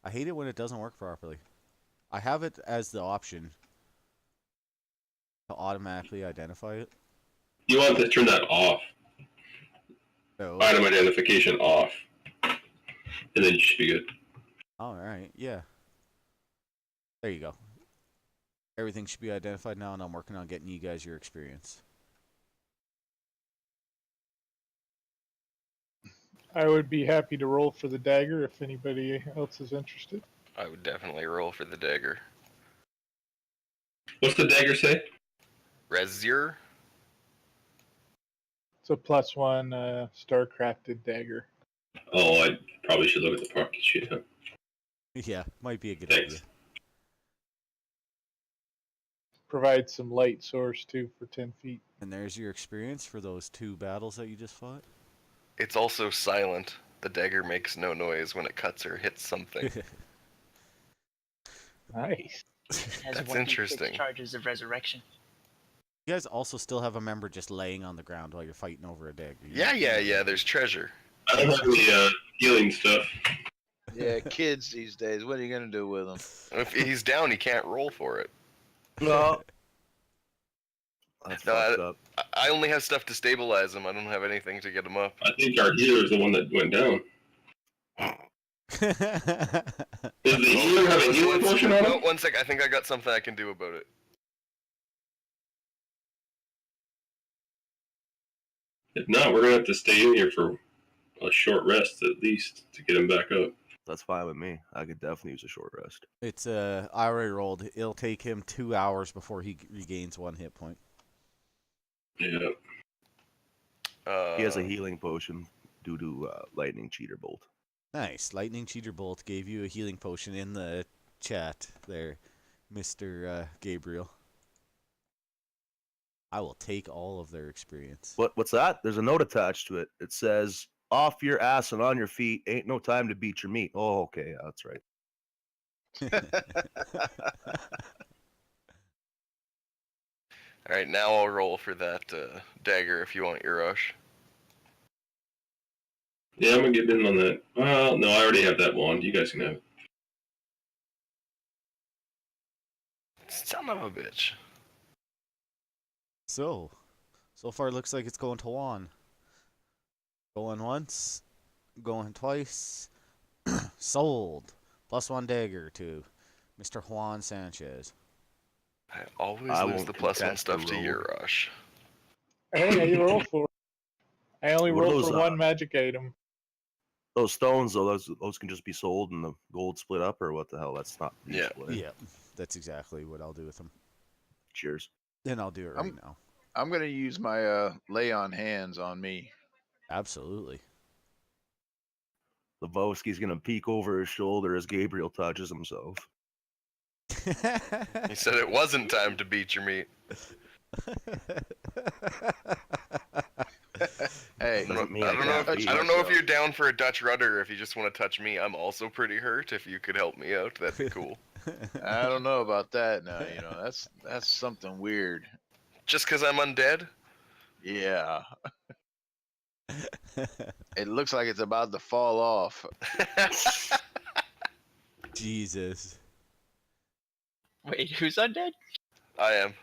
hate it when it doesn't work properly. I have it as the option to automatically identify it. You want to turn that off. No. Item identification off. And then you should be good. All right, yeah. There you go. Everything should be identified now, and I'm working on getting you guys your experience. I would be happy to roll for the dagger if anybody else is interested. I would definitely roll for the dagger. What's the dagger say? Rezier? It's a +1 star-crafted dagger. Oh, I probably should look at the party sheet, huh? Yeah, might be a good Thanks. idea. Provides some light source too for 10 feet. And there's your experience for those 2 battles that you just fought. It's also silent. The dagger makes no noise when it cuts or hits something. Nice. It has That's 1d6 interesting. charges of resurrection. You guys also still have a member just laying on the ground while you're fighting over a dagger. Yeah, there's treasure. I don't have any healing stuff. Yeah, kids these days. What are you gonna do with them? If he's down, he can't roll for it. No. That's No, fucked up. I only have stuff to stabilize him. I don't have anything to get him up. I think our healer is the one that went down. Does the healer have a healing potion on No, him? one sec. I think I got something I can do about it. If not, we're gonna have to stay in here for a short rest at least to get him back up. That's fine with me. I could definitely use a short rest. It's I already rolled. It'll take him 2 hours before he regains 1 hit point. Yeah. He has a healing potion due to lightning cheater bolt. Nice. Lightning Cheater Bolt gave you a healing potion in the chat there, Mr. Gabriel. I will take all of their experience. What's that? There's a note attached to it. It says, "Off your ass and on your feet. Ain't no time to beat your meat." Oh, okay, that's right. All right, now I'll roll for that dagger if you want your rush. Yeah, I'm gonna get in on that. Well, no, I already have that wand. You guys can have it. Son of a bitch. So far it looks like it's going to Juan. Going once, going twice. Sold. +1 dagger to Mr. Juan Sanchez. I always I lose won't the +1 contest the stuff to rogue. Urash. Hey, I roll for. I only What are roll those, for one magic item. Those stones, though, those can just be sold and the gold split up, or what the hell? That's not Yeah. useful. Eh? Yeah, that's exactly what I'll do with them. Cheers. And I'll do it right now. I'm gonna use my lay on hands on me. Absolutely. Lebowski's gonna peek over his shoulder as Gabriel touches himself. He said it wasn't time to beat your meat. Hey, Doesn't mean I don't know. can't If, beat I don't know if myself. you're down for a Dutch rudder. Or if you just want to touch me, I'm also pretty hurt. If you could help me out, that'd be cool. I don't know about that now. You know, that's something weird. Just because I'm undead? Yeah, it looks like it's about to fall off. Jesus. Wait, who's undead? I am.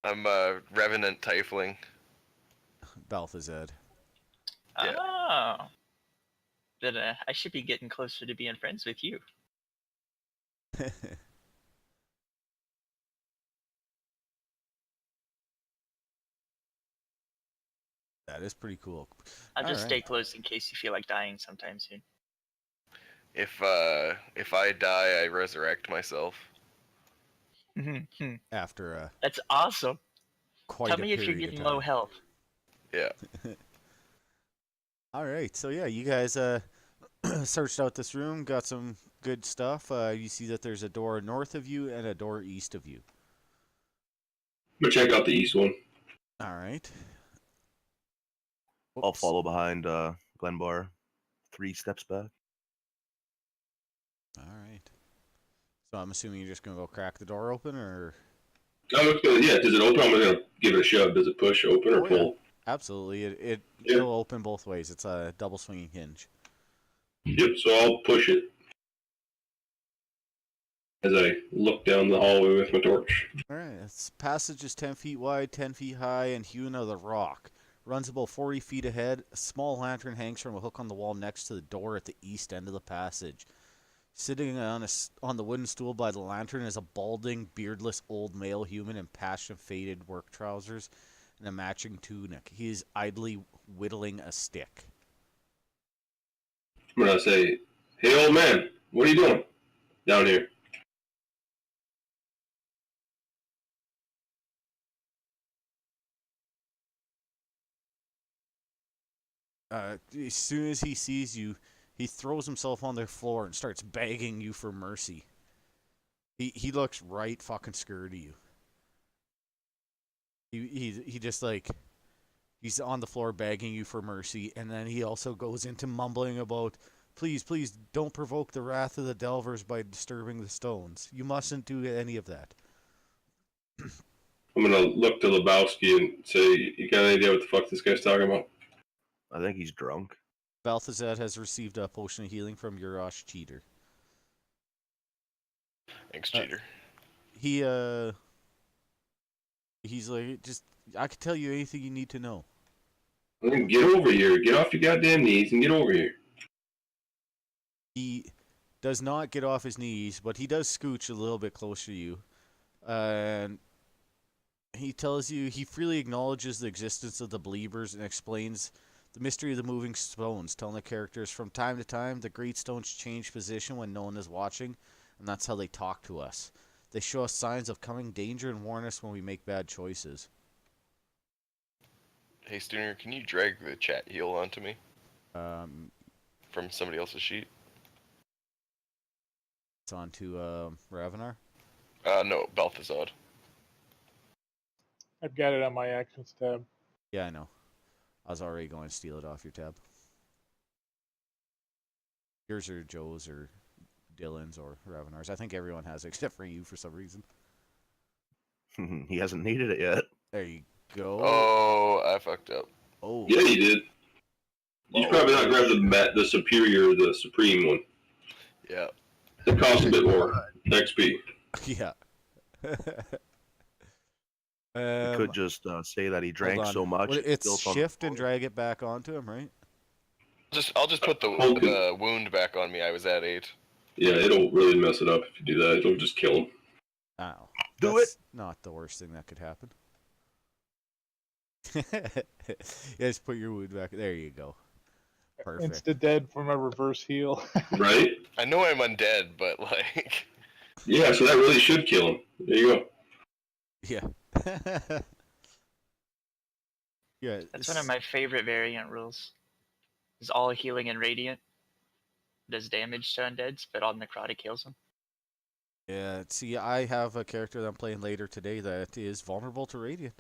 I'm a revenant tiefling. Balthazar. Yeah. Oh. Then I should be getting closer to being friends with you. That is pretty cool. I'll just Alright. stay close in case you feel like dying sometime soon. If I die, I resurrect myself. After That's awesome. quite Tell a me if you're period of getting low time. health. Yeah. All right, so yeah, you guys searched out this room, got some good stuff. You see that there's a door north of you and a door east of you. I'm gonna check out the east one. All right. I'll Whoops. follow behind Glenbar, 3 steps back. All right. So I'm assuming you're just gonna go crack the door open, or Yeah, does it open? I'm gonna give it a shove. Does it push open or Oh, yeah. pull? absolutely, it Yeah. will open both ways. It's a double swinging hinge. Yep, so I'll push it as I look down the hallway with my torch. All right. This passage is 10 feet wide, 10 feet high, and hewn out of the rock. Runs about 40 feet ahead. A small lantern hangs from a hook on the wall next to the door at the east end of the passage. Sitting on the wooden stool by the lantern is a balding, beardless old male human in passion-faded work trousers and a matching tunic. He is idly whittling a stick. I'm gonna say, "Hey, old man, what are you doing down here?" As soon as he sees you, he throws himself on the floor and starts begging you for mercy. He looks right fucking scared of you. He just like he's on the floor begging you for mercy, and then he also goes into mumbling about, please, please don't provoke the wrath of the Delvers by disturbing the stones. You mustn't do any of that. I'm gonna look to Lebowski and say, "You got any idea what the fuck this guy's talking about?" I think he's drunk. Balthazar has received a potion of healing from Urash Cheater. Thanks, cheater. He's like, just, I could tell you anything you need to know. Get over here. Get off your goddamn knees and get over here. He does not get off his knees, but he does scooch a little bit closer to you. And he tells you, he freely acknowledges the existence of the Believers and explains the mystery of the moving stones, telling the characters from time to time the great stones change position when no one is watching, and that's how they talk to us. They show us signs of coming danger and warn us when we make bad choices. Hey, Stooner, can you drag the chat heal onto me from somebody else's sheet? It's on to Ravenar. No, Balthazar. I've got it on my actions tab. Yeah, I know. I was already going to steal it off your tab. Yours or Joe's or Dylan's or Ravenar's. I think everyone has it except for you for some reason. He hasn't needed it yet. There you go. Oh, I fucked up. Oh. Yeah, you did. You should probably not grab the superior, the supreme one. Yeah. It costs a bit more XP. Yeah. He could just say that he drank so much. Well, it's built on- shift and drag it back onto him, right? I'll just put the wound back on me. I was at 8. Yeah, it'll really mess it up if you do that. It'll just kill him. Ow. Do That's not the worst thing that could happen. Just put your wound back. There you go. Perfect. Insta dead from a reverse heal. Right? I know I'm undead, but like, Yeah, so that really should kill him. There you go. Yeah. Yeah. That's one of my favorite variant rules. Is all healing and radiant does damage to undeads, but all necrotic heals them. Yeah. See, I have a character that I'm playing later today that is vulnerable to radiant.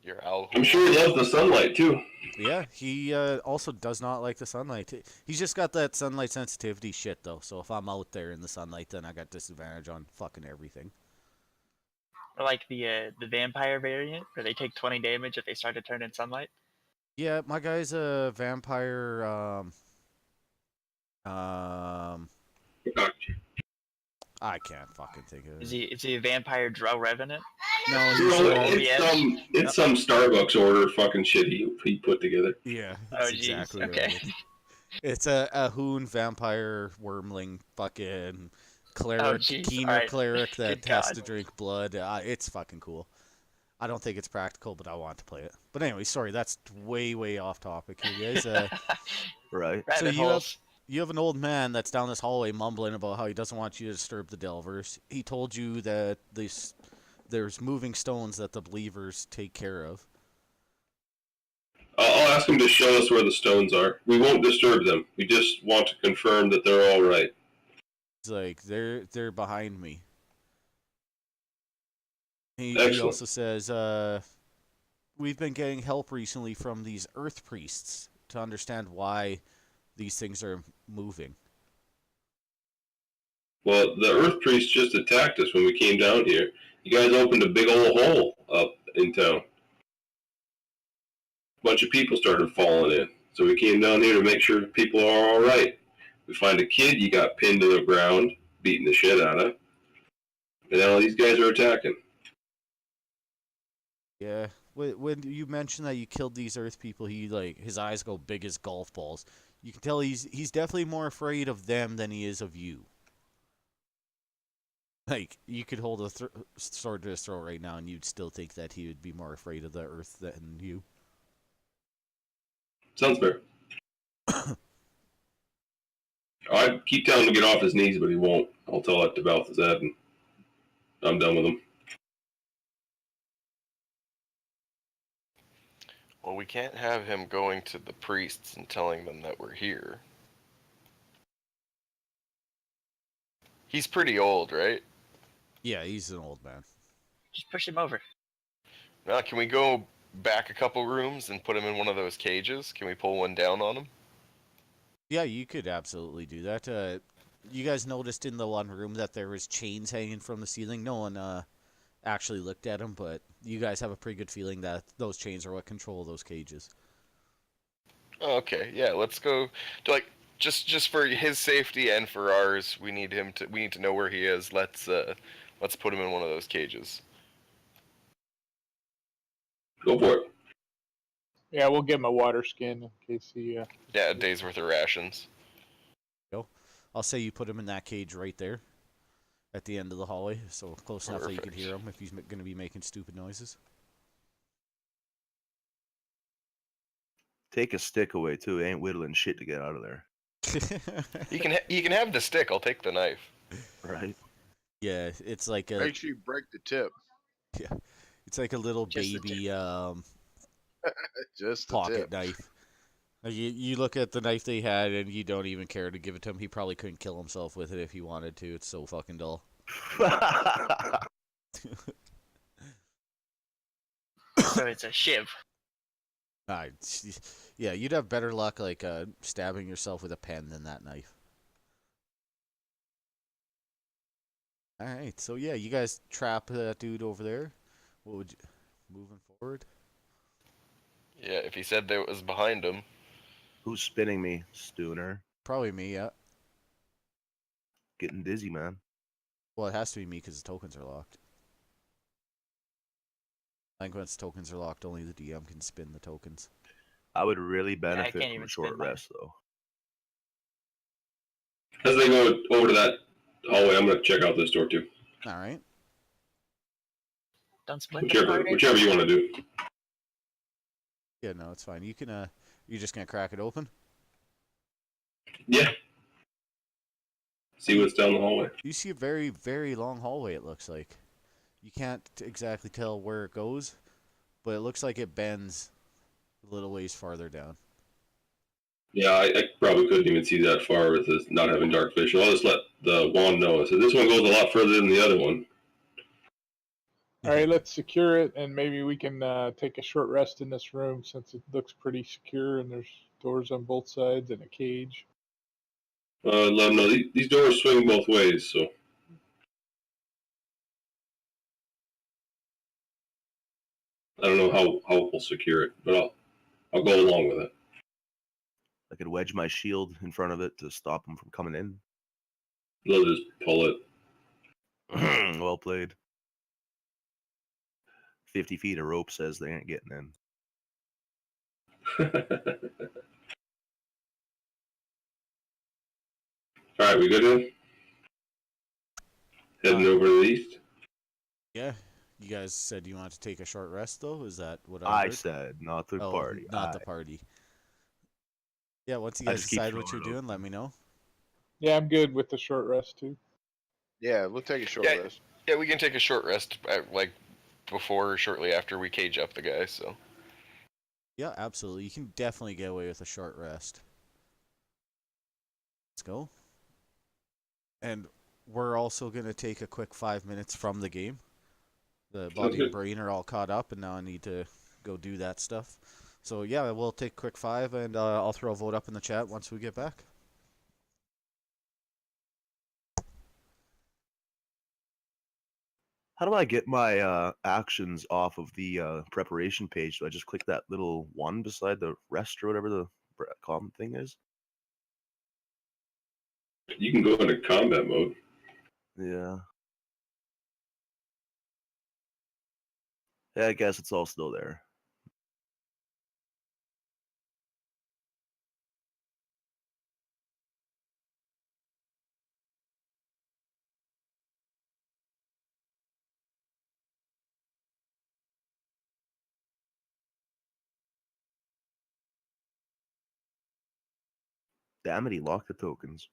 your owl. I'm sure he loves the sunlight too. Yeah, he also does not like the sunlight. He's just got that sunlight sensitivity shit, though. So if I'm out there in the sunlight, then I got disadvantage on fucking everything. Or like the vampire variant, where they take 20 damage if they start to turn in sunlight. Yeah, my guy's a vampire. I can't fucking think of Is it. he a vampire drow revenant? No, Bro, he's it's some Starbucks order fucking shit he put together. yeah, Oh, that's jeez. exactly Okay. right. It's a hoon vampire wormling fucking cleric, jeez. keener Alright. cleric that Good has God. to drink blood. It's fucking cool. I don't think it's practical, but I want to play it. But anyway, sorry, that's way off topic here, guys. Right. So Rabbit holes. you have an old man that's down this hallway mumbling about how he doesn't want you to disturb the Delvers. He told you that there's moving stones that the Believers take care of. I'll ask him to show us where the stones are. We won't disturb them. We just want to confirm that they're all right. He's like, they're behind me. He Excellent. also says, we've been getting help recently from these Earth Priests to understand why these things are moving. Well, the Earth Priest just attacked us when we came down here. You guys opened a big old hole up in town. A bunch of people started falling in. So we came down here to make sure people are all right. We find a kid you got pinned to the ground, beating the shit out of. And now these guys are attacking. Yeah. When you mentioned that you killed these Earth people, his eyes go big as golf balls. You can tell he's definitely more afraid of them than he is of you. Like, you could hold a sword to his throat right now, and you'd still think that he would be more afraid of the Earth than you. Sounds fair. I keep telling him to get off his knees, but he won't. I'll tell that to Balthazar, and I'm done with him. Well, we can't have him going to the priests and telling them that we're here. He's pretty old, right? Yeah, he's an old man. Just push him over. Now, can we go back a couple rooms and put him in one of those cages? Can we pull one down on him? Yeah, you could absolutely do that. You guys noticed in the one room that there was chains hanging from the ceiling. No one actually looked at them, but you guys have a pretty good feeling that those chains are what control those cages. Okay, yeah, let's go. Just for his safety and for ours, we need to know where he is. Let's put him in one of those cages. Go for it. Yeah, we'll give him a water skin in case he. Yeah, a day's worth of rations. I'll say you put him in that cage right there at the end of the hallway, so close enough that you can Perfect. hear him if he's going to be making stupid noises. Take a stick away too. He ain't whittling shit to get out of there. He can have the stick. I'll take the knife. Right. Yeah, it's like Make sure you break the tip. it's like a little Just the baby Just the pocket tip. knife. Like, you look at the knife they had and you don't even care to give it to him. He probably couldn't kill himself with it if he wanted to. It's so fucking dull. So it's a shiv. Yeah, you'd have better luck like stabbing yourself with a pen than that knife. All right, so yeah, you guys trap that dude over there. What would you moving forward? Yeah, if he said that it was behind him. Who's spinning me, Stooner? Probably me. Yeah. Getting dizzy, man. Well, it has to be me because the tokens are locked. I think once tokens are locked, only the DM can spin the tokens. I would really can't benefit from even a short spin mine. rest, though. As they go over to that hallway, I'm gonna check out this door too. All right. Don't split the party. Whichever you want to do. Yeah, no, it's fine. You can. You're just gonna crack it open. Yeah. See what's down the hallway. You see a very, very long hallway. It looks like. You can't exactly tell where it goes, but it looks like it bends a little ways farther down. Yeah, I probably couldn't even see that far with this not having dark vision. I'll just let the wand know. So this one goes a lot further than the other one. All right, let's secure it, and maybe we can take a short rest in this room since it looks pretty secure and there's doors on both sides and a cage. Let them know these doors swing both ways, so. I don't know how we'll secure it, but I'll go along with it. I could wedge my shield in front of it to stop them from coming in. They'll just pull it. Well played. 50 feet of rope says they ain't getting in. All right, we good then? Heading over to the east. Yeah. You guys said you wanted to take a short rest, though. Is that what I I heard? said, not the Oh, party. not the party. Yeah. Once you I guys just keep decide what you're throwing it doing, let me know. Yeah, I'm good with the short rest too. Yeah, we'll take a short Yeah. rest. Yeah, we can take a short rest, like before or shortly after we cage up the guy. So. Yeah, absolutely. You can definitely get away with a short rest. Let's go. And we're also going to take a quick 5 minutes from the game. The body and good. brain are all caught up, and now I need to go do that stuff. So, yeah, we'll take a quick 5, and I'll throw a vote up in the chat once we get back. How do I get my actions off of the preparation page? Do I just click that little one beside the rest or whatever the column thing is? You can go into combat mode. Yeah. Yeah, I guess it's all still there. Damn it, he locked the tokens.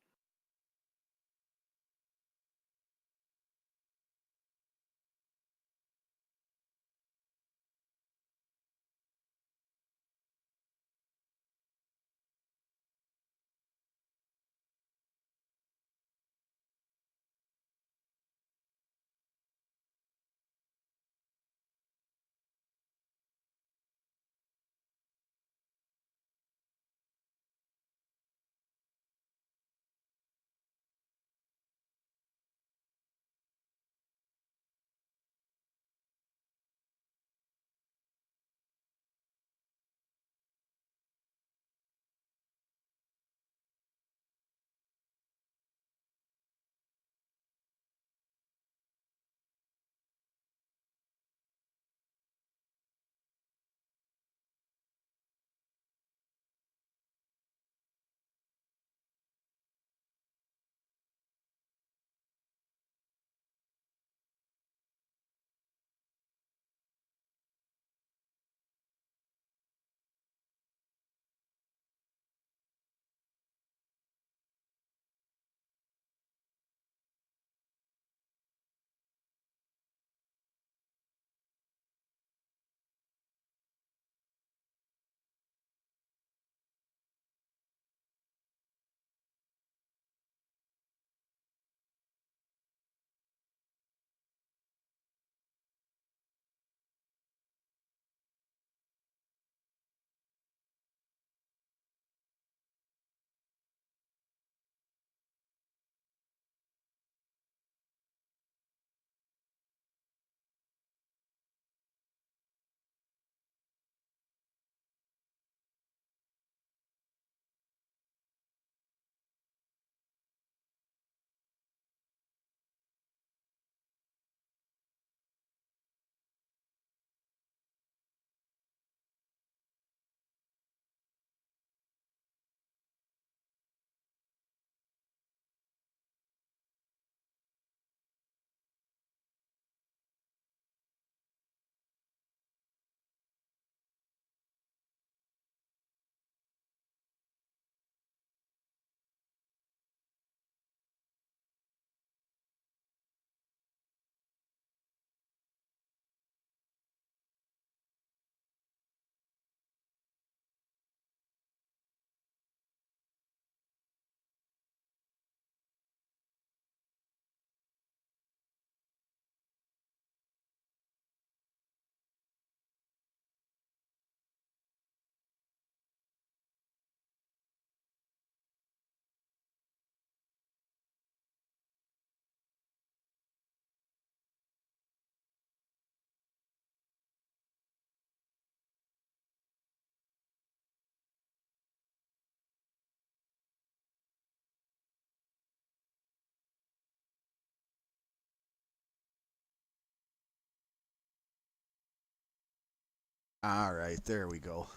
All right, there we go.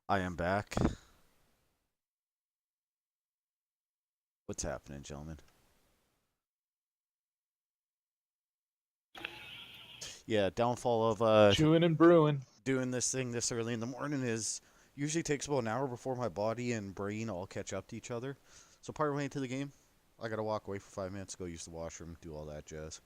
I am back. What's happening, gentlemen? Yeah, downfall of Chewing and brewing. doing this thing this early in the morning is usually takes about an hour before my body and brain all catch up to each other. So part way into the game, I gotta walk away for 5 minutes, go use the washroom, do all that jazz.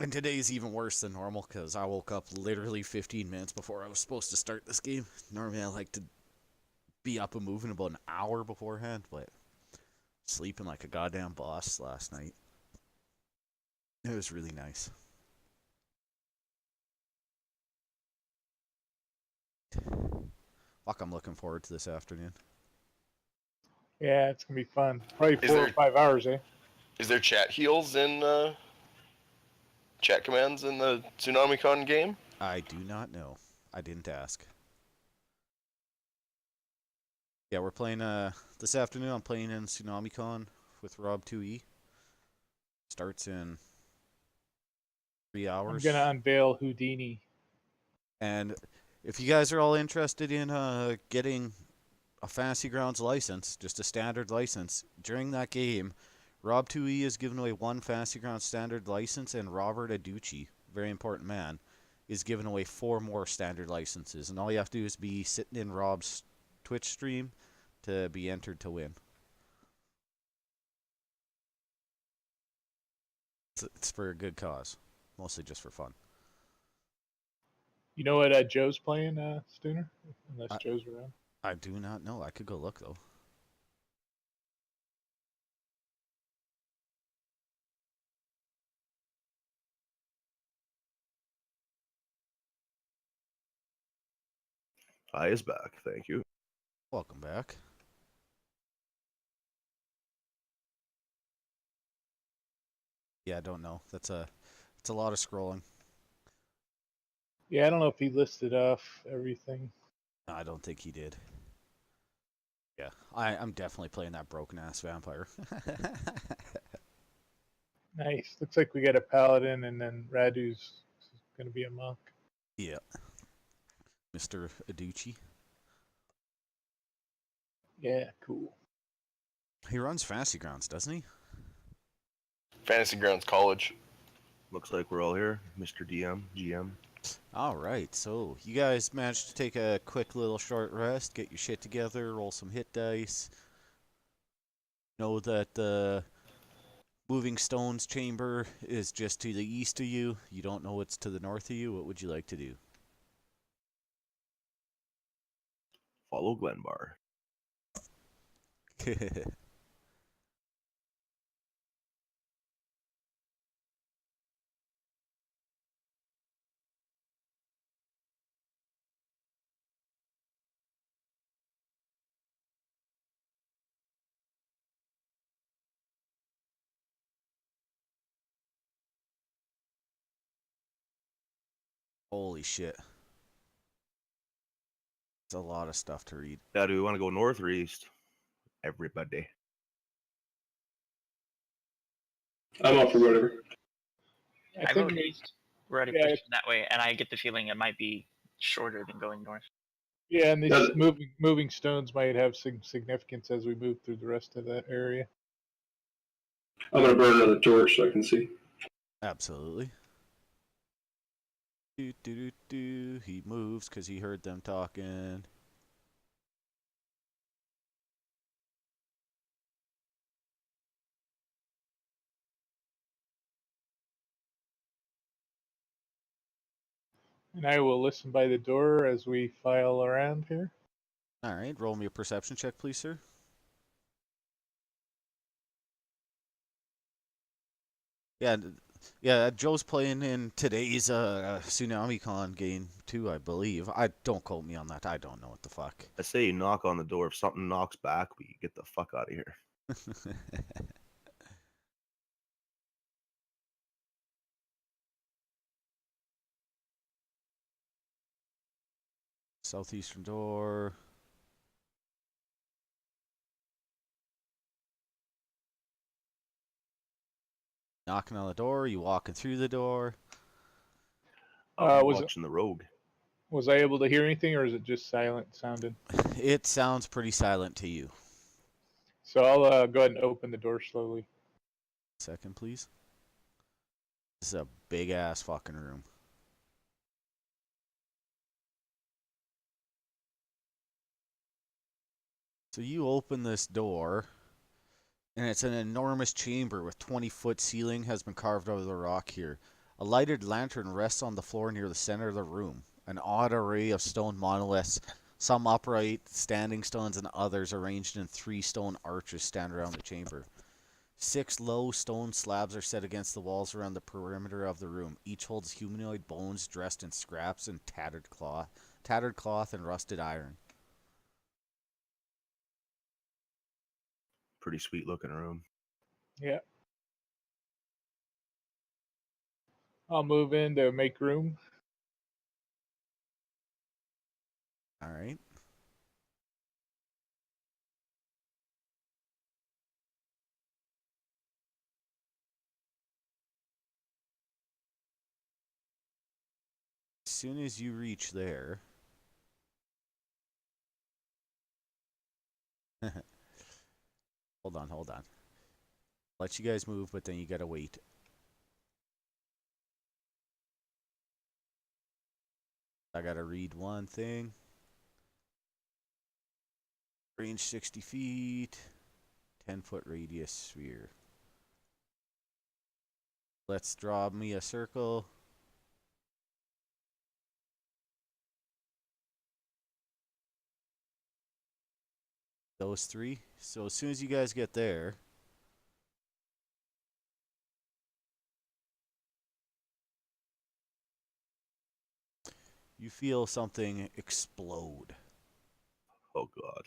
And today's even worse than normal because I woke up literally 15 minutes before I was supposed to start this game. Normally I like to be up and moving about an hour beforehand, but sleeping like a goddamn boss last night. It was really nice. Fuck, I'm looking forward to this afternoon. Yeah, it's gonna be fun. Probably Is 4 or there- 5 hours, eh? Is there chat heals in chat commands in the TsunamiCon game? I do not know. I didn't ask. Yeah, we're playing this afternoon. I'm playing in TsunamiCon with Rob 2E. Starts in 3 I'm hours. gonna unveil Houdini. And if you guys are all interested in getting a Fantasy Grounds license, just a standard license, during that game, Rob 2E is giving away one Fantasy Grounds standard license, and Robert Aducci, very important man, is giving away 4 more standard licenses. And all you have to do is be sitting in Rob's Twitch stream to be entered to win. It's for a good cause, mostly just for fun. You know what Joe's playing, Stooner? Unless I- Joe's around. I do not know. I could go look though. I is back. Thank you. Welcome back. Yeah, I don't know. It's a lot of scrolling. Yeah, I don't know if he listed off everything. No, I don't think he did. Yeah, I'm definitely playing that broken ass vampire. Nice. Looks like we got a paladin, and then Radu's gonna be a monk. Yeah, Mr. Aducci. Yeah, cool. He runs Fantasy Grounds, doesn't he? Fantasy Grounds College. Looks like we're all here. Mr. DM, GM. All right, so you guys managed to take a quick little short rest, get your shit together, roll some hit dice. Know that the Moving Stones chamber is just to the east of you. You don't know what's to the north of you. What would you like to do? Follow Glenbar. Holy shit. It's a lot of stuff to read. Now, do we want to go north or east? Everybody. I'm off for whatever. I think vote east. We're already yeah, pushing that way, and I get the feeling it might be shorter than going north. yeah, and these Does- moving stones might have some significance as we move through the rest of that area. I'm gonna burn another torch so I can see. Absolutely. Do, do, do, do. He moves because he heard them talking. And I will listen by the door as we file around here. All right, roll me a perception check, please, sir. Yeah, yeah. Joe's playing in today's TsunamiCon game too, I believe. I don't quote me on that. I don't know what the fuck. I say you knock on the door. If something knocks back, we get the fuck out of here. Southeastern door. Knocking on the door. You walking through the door. I'm Was watching the rogue. I able to hear anything, or is it just silent sounding? It sounds pretty silent to you. So I'll go ahead and open the door slowly. Second, please. This is a big ass fucking room. So you open this door, and it's an enormous chamber with 20-foot ceiling has been carved out of the rock here. A lighted lantern rests on the floor near the center of the room. An odd array of stone monoliths, some upright, standing stones, and others arranged in 3 stone arches stand around the chamber. 6 low stone slabs are set against the walls around the perimeter of the room. Each holds humanoid bones dressed in scraps and tattered cloth and rusted iron. Pretty sweet looking room. Yeah. I'll move in to make room. All right. As soon as you reach there, hold on. Let you guys move, but then you gotta wait. I gotta read one thing. Range 60 feet, 10-foot radius sphere. Let's draw me a circle. Those 3. So as soon as you guys get there, you feel something explode. Oh god.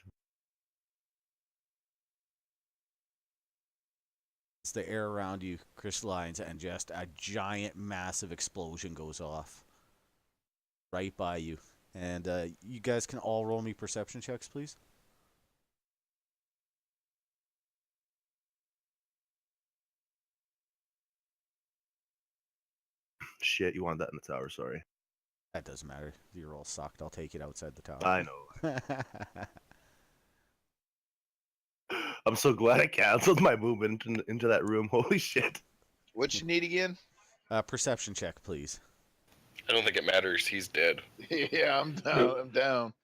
It's the air around you crystallines, and just a giant, massive explosion goes off right by you. And you guys can all roll me perception checks, please. Shit, you wanted that in the tower, sorry. That doesn't matter. Your roll sucked. I'll take it outside the tower. I know. I'm so glad I canceled my movement into that room. Holy shit. What you need again? Perception check, please. I don't think it matters. He's dead. Yeah, I'm down. I'm down.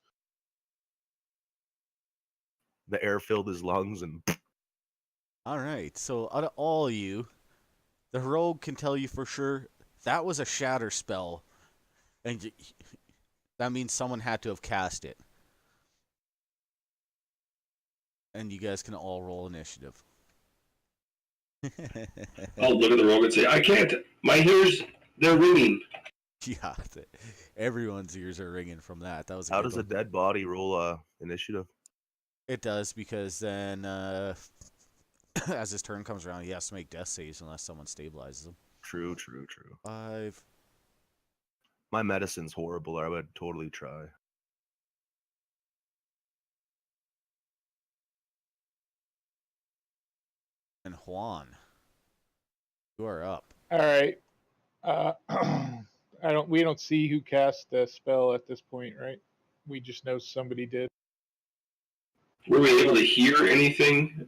The air filled his lungs and All right. So out of all of you, the rogue can tell you for sure that was a shatter spell, and that means someone had to have cast it. And you guys can all roll initiative. I'll look at the rogue and say, I can't. My ears, they're ringing. Yeah, everyone's ears are ringing from that. That was a how good does a one. dead body roll initiative? It does, because then as his turn comes around, he has to make death saves unless someone stabilizes him. True. 5. My medicine's horrible. I would totally try. And Juan, you are up. All right. We don't see who cast the spell at this point, right? We just know somebody did. Were we able to hear anything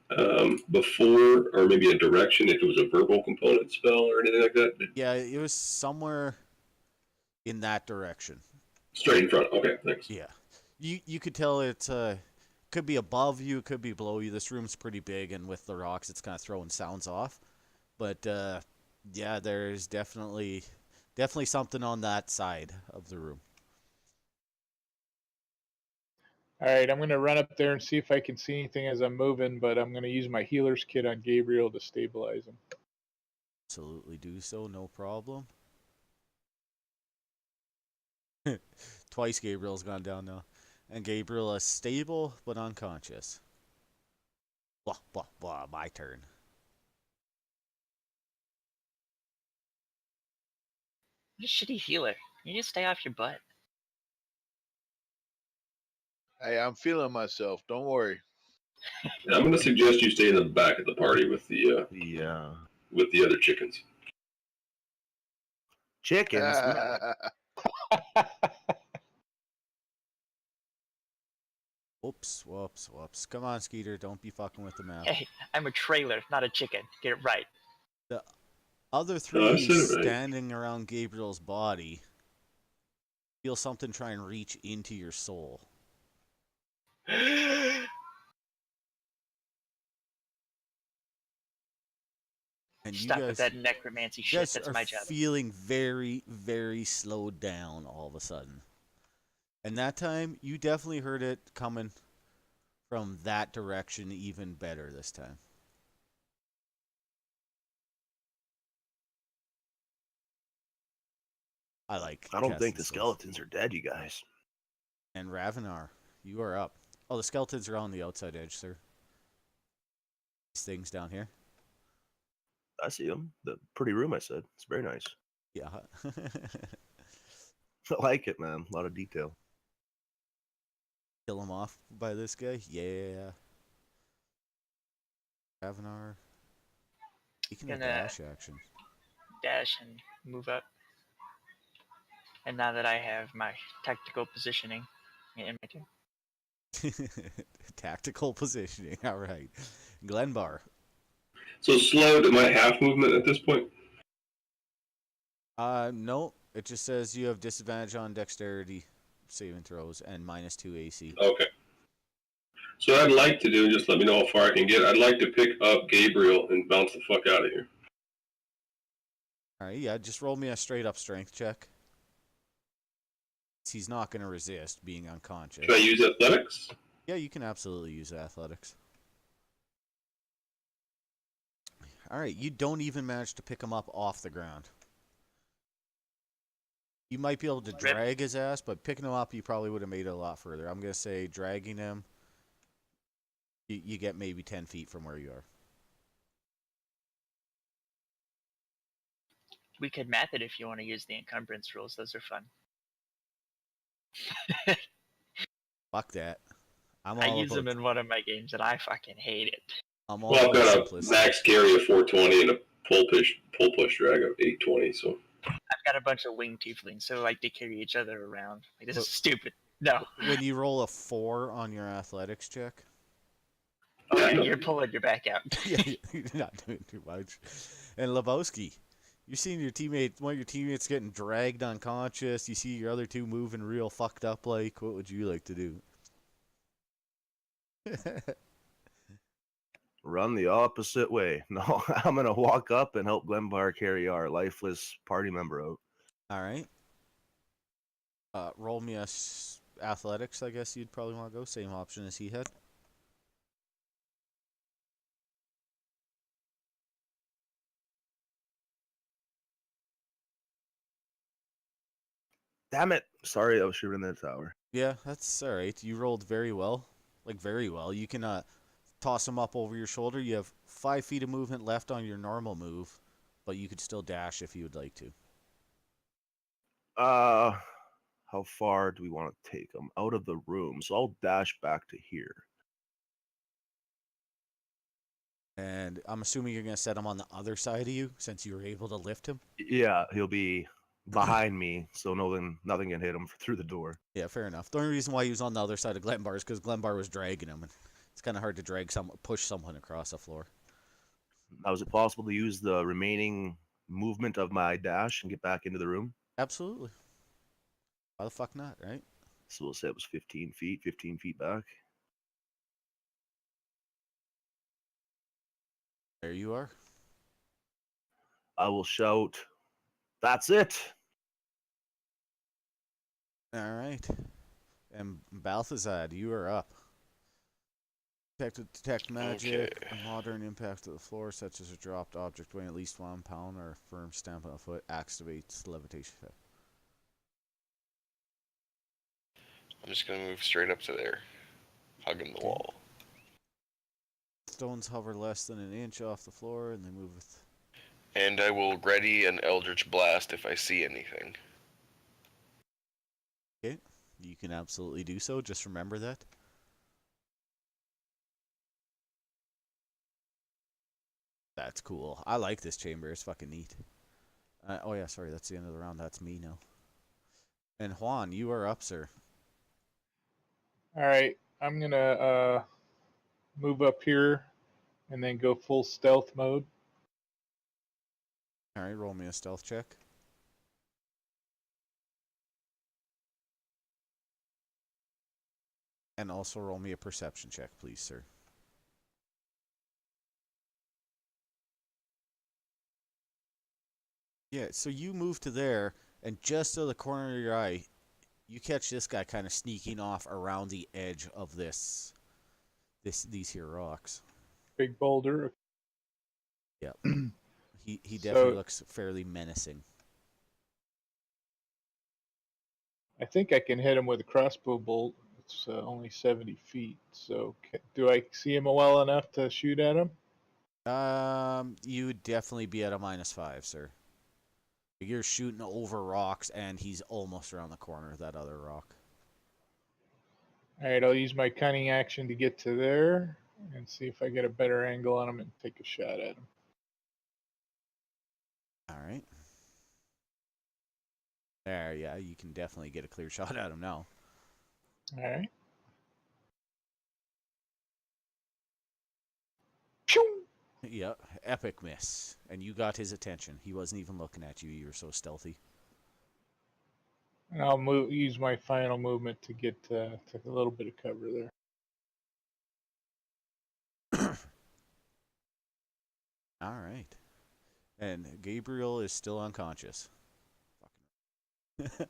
before, or maybe a direction if it was a verbal component spell or anything like that? Yeah, it was somewhere in that direction. Straight in front. Okay, thanks. Yeah. You could tell it could be above you, could be below you. This room's pretty big, and with the rocks, it's kind of throwing sounds off. But yeah, there's definitely something on that side of the room. All right, I'm going to run up there and see if I can see anything as I'm moving, but I'm going to use my healer's kit on Gabriel to stabilize him. Absolutely do so, no problem. Twice Gabriel's gone down now. And Gabriel is stable but unconscious. Blah, blah, blah, my turn. What a shitty healer. You need to stay off your butt. Hey, I'm feeling myself. Don't worry. Yeah, I'm going to suggest you stay in the back of the party with the other chickens. Chickens. Whoops, whoops, whoops. Come on, Skeeter, don't be fucking with the map. Hey, I'm a trailer, not a chicken. Get it right. The other No, three I of said you it right. standing around Gabriel's body feel something try and reach into your soul. And Stop you with guys, that necromancy you shit. guys That's are my job. feeling very, very slowed down all of a sudden. And that time, you definitely heard it coming from that direction even better this time. I like. I don't think casting the spells. skeletons are dead, you guys. And Ravenar, you are up. Oh, the skeletons are on the outside edge, sir. These things down here. I see them. The pretty room, I said. It's very nice. Yeah. I like it, man. A lot of detail. Kill him off by this guy? Yeah. Ravenar. Taking a Gonna- dash action. Dash and move up. And now that I have my tactical positioning in my team, Tactical positioning. All right. Glenbar. So slowed. Am I half movement at this point? No. It just says you have disadvantage on dexterity saving throws and -2 AC. Okay. So what I'd like to do, just let me know how far I can get. I'd like to pick up Gabriel and bounce the fuck out of here. All right. Yeah. Just roll me a straight up strength check. He's not going to resist being unconscious. Should I use athletics? Yeah, you can absolutely use athletics. All right, you don't even manage to pick him up off the ground. You might be able to drag his ass, but picking him up, you probably would have made it a lot further. I'm going to say dragging him, you get maybe 10 feet from where you are. we could map it if you want to use the encumbrance rules. Those are fun. Fuck that. I use them in one of my games, and I fucking hate it. I'm all Well, I've about got a simplicity. max carry of 420 and a pull push drag of 820. So I've got a bunch of winged tieflings, so like they carry each other around. Like this But- is stupid. No. When you roll a 4 on your athletics check, Oh, Yeah, I know. you're pulling your back out. yeah, you're not doing too much. And Lebowski, you're seeing your teammate, one of your teammates getting dragged unconscious. You see your other two moving real fucked up. Like, what would you like to do? Run the opposite way. No, I'm gonna walk up and help Glenbar carry our lifeless party member out. All right. Roll me a athletics. I guess you'd probably want to go same option as he had. Damn it! Sorry, I was shooting the tower. Yeah, that's all right. You rolled very well, like very well. You can toss him up over your shoulder. You have 5 feet of movement left on your normal move, but you could still dash if you would like to. How far do we want to take him out of the room? So I'll dash back to here. And I'm assuming you're gonna set him on the other side of you since you were able to lift him. Yeah, he'll be behind me, so nothing can hit him through the door. Yeah, fair enough. The only reason why he was on the other side of Glenbar is because Glenbar was dragging him, and it's kind of hard to push someone across the floor. Now, is it possible to use the remaining movement of my dash and get back into the room? Absolutely. Why the fuck not, right? So we'll say it was 15 feet back. There you are. I will shout, "That's it!" All right. And Balthazar, you are up. Detect magic, Okay. a modern impact to the floor, such as a dropped object weighing at least 1 pound or a firm stamp on a foot, activates levitation effect. I'm just gonna move straight up to there, hugging the Okay. wall. Stones hover less than an inch off the floor, and they move with. And I will ready an Eldritch Blast if I see anything. Okay, you can absolutely do so. Just remember that. That's cool. I like this chamber. It's fucking neat. Oh yeah, sorry. That's the end of the round. That's me now. And Juan, you are up, sir. All right, I'm gonna move up here and then go full stealth mode. All right, roll me a stealth check. And also roll me a perception check, please, sir. Yeah, so you move to there, and just out of the corner of your eye, you catch this guy kind of sneaking off around the edge of these here rocks. Big boulder. Yep. He So- definitely looks fairly menacing. I think I can hit him with a crossbow bolt. It's only 70 feet. So do I see him well enough to shoot at him? You would definitely be at a -5, sir. You're shooting over rocks, and he's almost around the corner of that other rock. All right, I'll use my cunning action to get to there and see if I get a better angle on him and take a shot at him. All right. There, yeah, you can definitely get a clear shot at him now. All right. Pew! Yep, epic miss. And you got his attention. He wasn't even looking at you. You were so stealthy. And I'll use my final movement to get to a little bit of cover there. All right. And Gabriel is still unconscious. Fucking.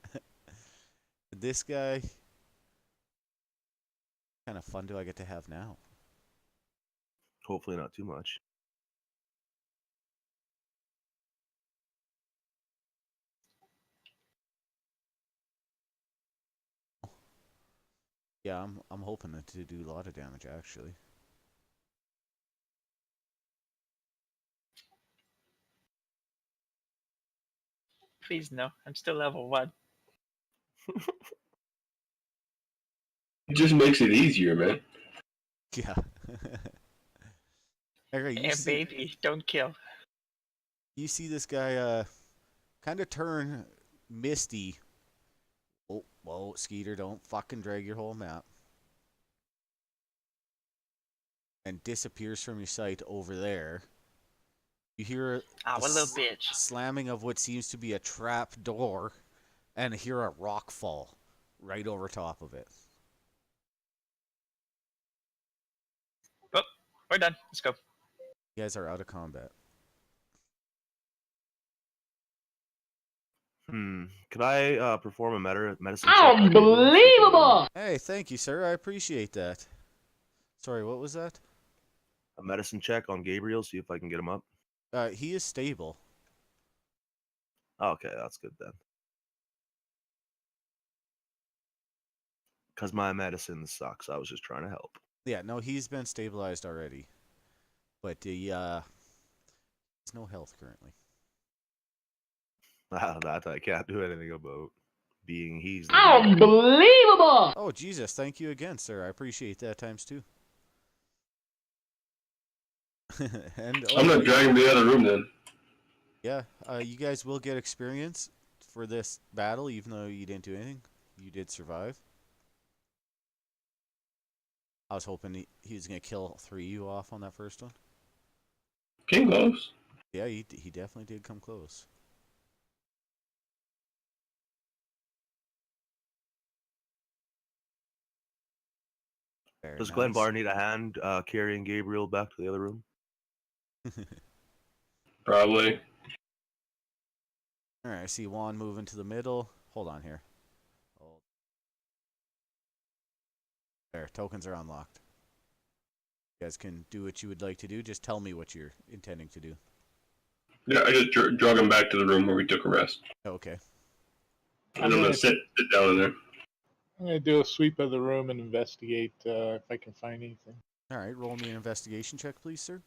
This guy. What kind of fun do I get to have now? Hopefully not too much. Yeah, I'm hoping to do a lot of damage actually. Please no, I'm still level 1. It just makes it easier, man. Yeah. Okay, Hey, baby, don't kill. you see this guy kind of turn misty. Oh, whoa, Skeeter, don't fucking drag your whole map. And disappears from your sight over there. You hear What a little bitch. slamming of what seems to be a trap door, and hear a rock fall right over top of it. Oh, we're done. Let's go. You guys are out of combat. Could I perform a medicine check on Gabriel? Unbelievable! Hey, thank you, sir. I appreciate that. Sorry, what was that? A medicine check on Gabriel, see if I can get him up. He is stable. Okay, that's good then. Because my medicine sucks. I was just trying to help. Yeah, no, he's been stabilized already. But he has no health currently. That I can't do anything about. Being he's the Unbelievable! Oh, Jesus, thank you again, sir. I appreciate that times two. And I'm not dragging the other room then. yeah, you guys will get experience for this battle, even though you didn't do anything. You did survive. I was hoping he was going to kill 3 of you off on that first one. Came close. Yeah, he definitely did come close. Very Does nice. Glenbar need a hand carrying Gabriel back to the other room? Probably. Alright, I see Juan moving to the middle. Hold on here. Hold. There, tokens are unlocked. You guys can do what you would like to do. Just tell me what you're intending to do. Yeah, I just drug him back to the room where we took a rest. Okay. And I'm gonna sit down in there. I'm going to do a sweep of the room and investigate if I can find anything. Alright, roll me an investigation check, please, sir.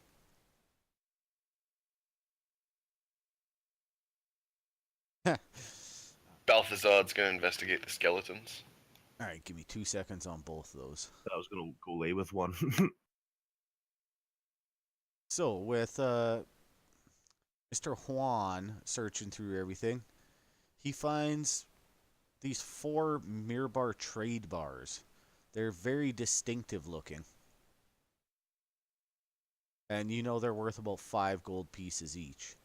Balthazar's gonna investigate the skeletons. Alright, give me 2 seconds on both of those. I was gonna go lay with one. So, with Mr. Juan searching through everything, he finds these 4 mirror bar trade bars. They're very distinctive looking. And you know they're worth about 5 gold pieces each.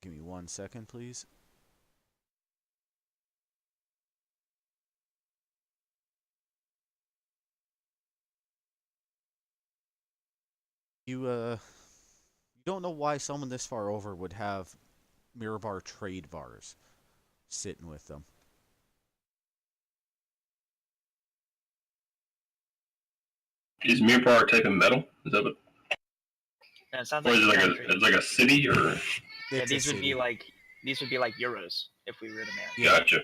Give me 1 second, please. You don't know why someone this far over would have mirror bar trade bars sitting with them. Is Mirror a type of metal? Is that what? And it sounds Or like is it like country. it's like a city or? Yeah, It's a these would city. be like euros if we were in America. Yeah. Gotcha.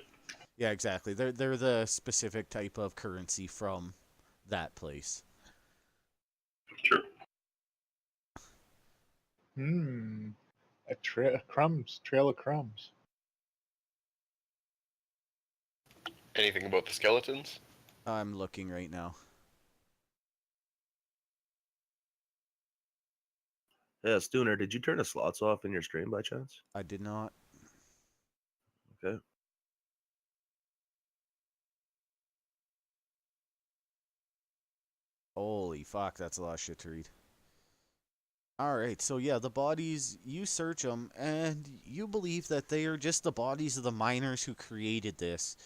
Yeah, exactly. They're the specific type of currency from that place. Sure. A trail of crumbs. Anything about the skeletons? I'm looking right now. Yeah, Stooner, did you turn the slots off in your stream by chance? I did not. Okay. Holy fuck, that's a lot of shit to read. Alright, so yeah, the bodies, you search them, and you believe that they are just the bodies of the miners who created this.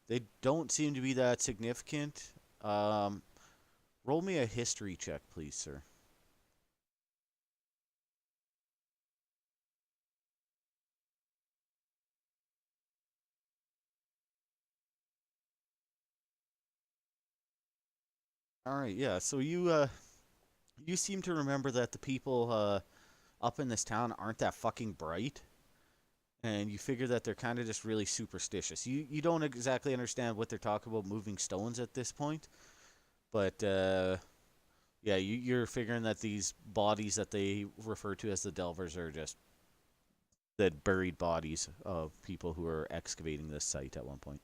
They don't seem to be that significant. Roll me a history check, please, sir. Alright, yeah, so you seem to remember that the people up in this town aren't that fucking bright. And you figure that they're kind of just really superstitious. You don't exactly understand what they're talking about moving stones at this point. But, yeah, you're figuring that these bodies that they refer to as the Delvers are just the buried bodies of people who are excavating this site at one point.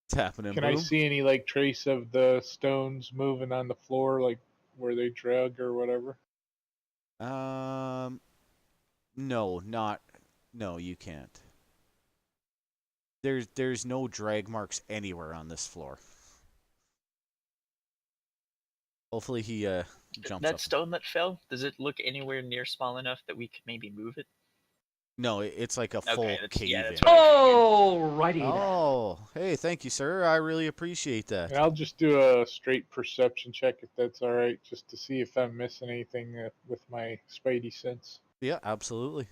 What's happening, Can Boom? I see any like trace of the stones moving on the floor, like where they drug or whatever? No, you can't. There's no drag marks anywhere on this floor. Hopefully he jumps That up. stone that fell, does it look anywhere near small enough that we could maybe move it? No, it's like a full Okay, that's, cave yeah, in. that's what I figured. Alrighty then. Oh, hey, thank you, sir. I really appreciate that. And I'll just do a straight perception check if that's all right, just to see if I'm missing anything with my spidey sense. Yeah, absolutely.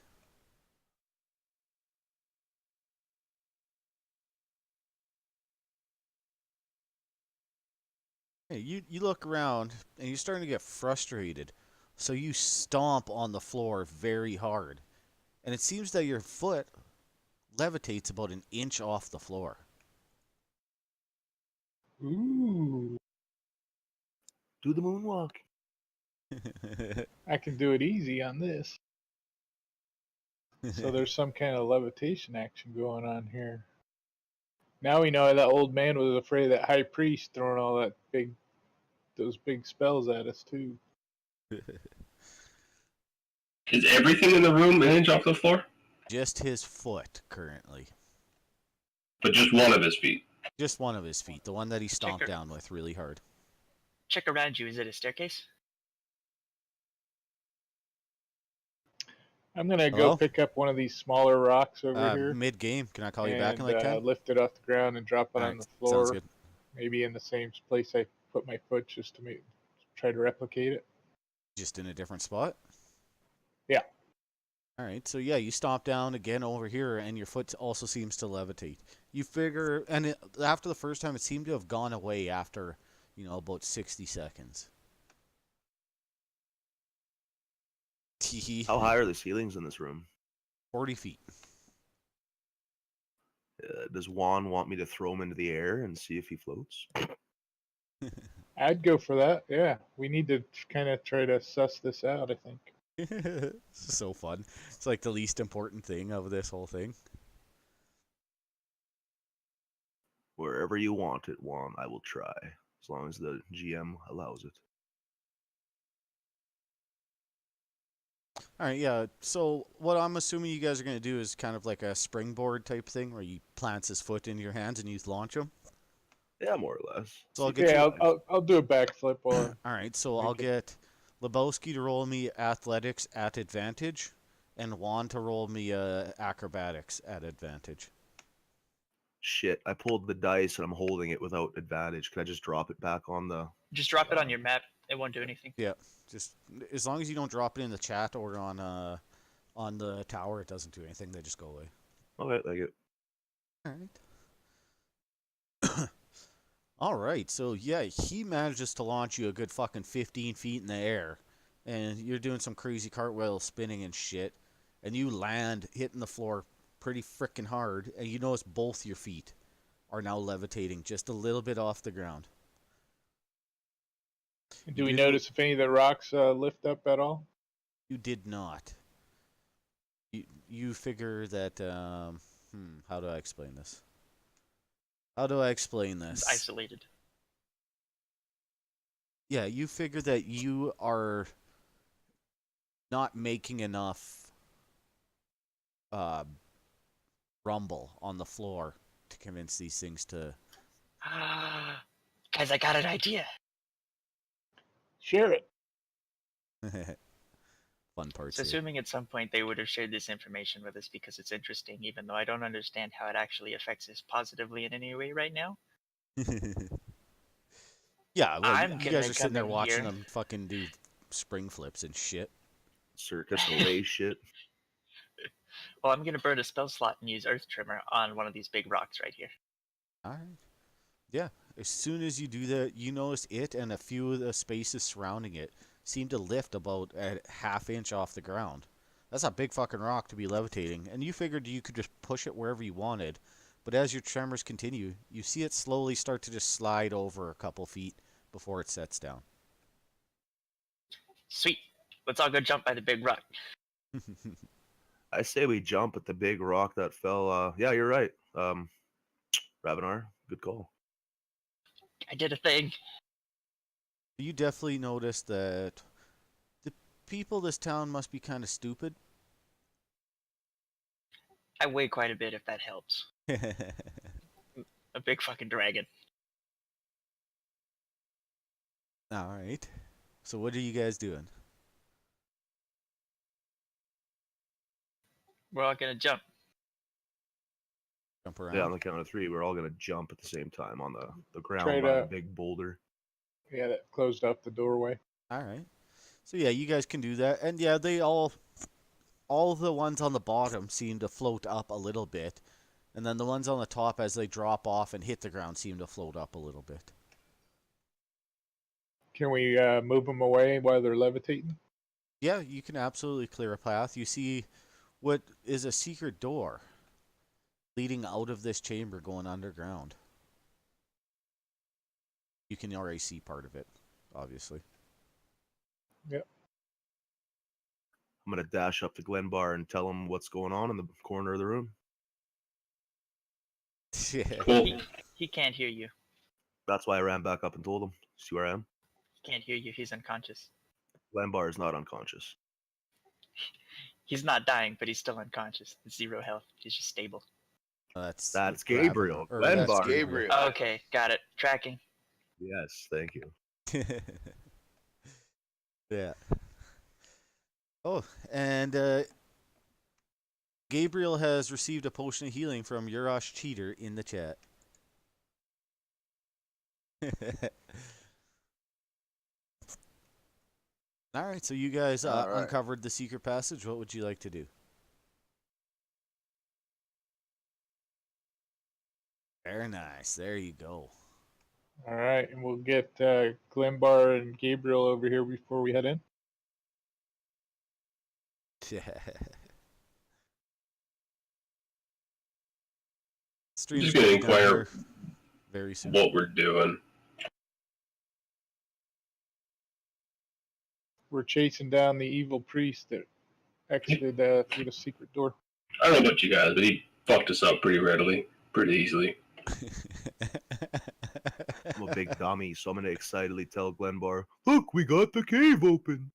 Hey, you look around and you're starting to get frustrated. So you stomp on the floor very hard. And it seems that your foot levitates about an inch off the floor. Ooh, Do the moonwalk. I can do it easy on this. So there's some kind of levitation action going on here. Now we know why that old man was afraid of that high priest throwing all those big spells at us too. Is everything in the room an inch off the floor? Just his foot currently. But just one of his feet. Just one of his feet, the one that he stomped Checker. down with really hard. Check around you. Is it a staircase? I'm gonna Hello? go pick up one of these smaller rocks over here Mid game, can I call you and back in like 10? lift it off the ground and drop it on Alright, the sounds floor. good. Maybe in the same place I put my foot, just to try to replicate it. Just in a different spot? Yeah. Alright, so yeah, you stomp down again over here, and your foot also seems to levitate. You figure, and after the first time, it seemed to have gone away after, about 60 seconds. Teehee. How high are the ceilings in this room? 40 feet. Does Juan want me to throw him into the air and see if he floats? I'd go for that. Yeah, we need to kind of try to suss this out, I think. This is so fun. It's like the least important thing of this whole thing. Wherever you want it, Juan, I will try, as long as the GM allows it. All right, yeah. So what I'm assuming you guys are gonna do is kind of like a springboard type thing, where he plants his foot into your hands and you launch him. Yeah, more or less. So I'll get Yeah, you. I'll do a backflip. All right, so I'll make it- get Lebowski to roll me athletics at advantage, and Juan to roll me acrobatics at advantage. Shit, I pulled the dice and I'm holding it without advantage. Can I just drop it back on the? Just drop it on your map. It won't do anything. Yeah, just as long as you don't drop it in the chat or on the tower, it doesn't do anything. They just go away. Okay, thank you. All right. All right. So yeah, he manages to launch you a good fucking 15 feet in the air, and you're doing some crazy cartwheel spinning and shit, and you land hitting the floor pretty freaking hard, and you notice both your feet are now levitating just a little bit off the ground. Do we notice if any of the rocks lift up at all? You did not. You figure that how do I explain this? How do I explain this? It's isolated. Yeah, you figure that you are not making enough rumble on the floor to convince these things to Guys, I got an idea. Share it. fun parts. So assuming at some point they would have shared this information with us because it's interesting, even though I don't understand how it actually affects us positively in any way right now. Yeah, well, I'm you gonna guys are sitting come there in watching here. them fucking do spring flips and shit. Circus away shit. Well, I'm gonna burn a spell slot and use Earth Tremor on one of these big rocks right here. All right. Yeah, as soon as you do that, you notice it and a few of the spaces surrounding it seem to lift about a half-inch off the ground. That's a big fucking rock to be levitating, and you figured you could just push it wherever you wanted. But as your tremors continue, you see it slowly start to just slide over a couple feet before it sets down. Sweet. Let's all go jump by the big rock. I say we jump at the big rock that fell. Yeah, you're right. Ravenar, good call. I did a thing. You definitely notice that the people of this town must be kind of stupid. I weigh quite a bit if that helps. A big fucking dragon. All right. So what are you guys doing? We're all gonna jump. Jump around? Yeah, on the count of three, we're all gonna jump at the same time on the ground Try by to- a big boulder. Yeah, that closed up the doorway. All right. So yeah, you guys can do that, and yeah, they all the ones on the bottom seem to float up a little bit, and then the ones on the top, as they drop off and hit the ground, seem to float up a little bit. Can we move them away while they're levitating? Yeah, you can absolutely clear a path. You see what is a secret door leading out of this chamber going underground. You can already see part of it, obviously. I'm gonna dash up to Glenbar and tell him what's going on in the corner of the room. Cool. He can't hear you. That's why I ran back up and told him. See where I am? He can't hear you. He's unconscious. Glenbar is not unconscious. He's not dying, but he's still unconscious. 0 health. He's just stable. That's Gabriel. Or that's Glenbar. Gabriel. Okay, got it. Tracking. Yes, thank you. Yeah. Oh, and Gabriel has received a potion of healing from Urash Cheater in the chat. All right, so you guys All right. uncovered the secret passage. What would you like to do? Very nice. There you go. All right, and we'll get Glenbar and Gabriel over here before we head in. Stream's Just gonna gonna be done inquire here very soon. What we're doing. We're chasing down the evil priest that exited through the secret door. I don't know about you guys, but he fucked us up pretty readily, pretty easily. I'm a big dummy, so I'm gonna excitedly tell Glenbar, "Look, we got the cave open."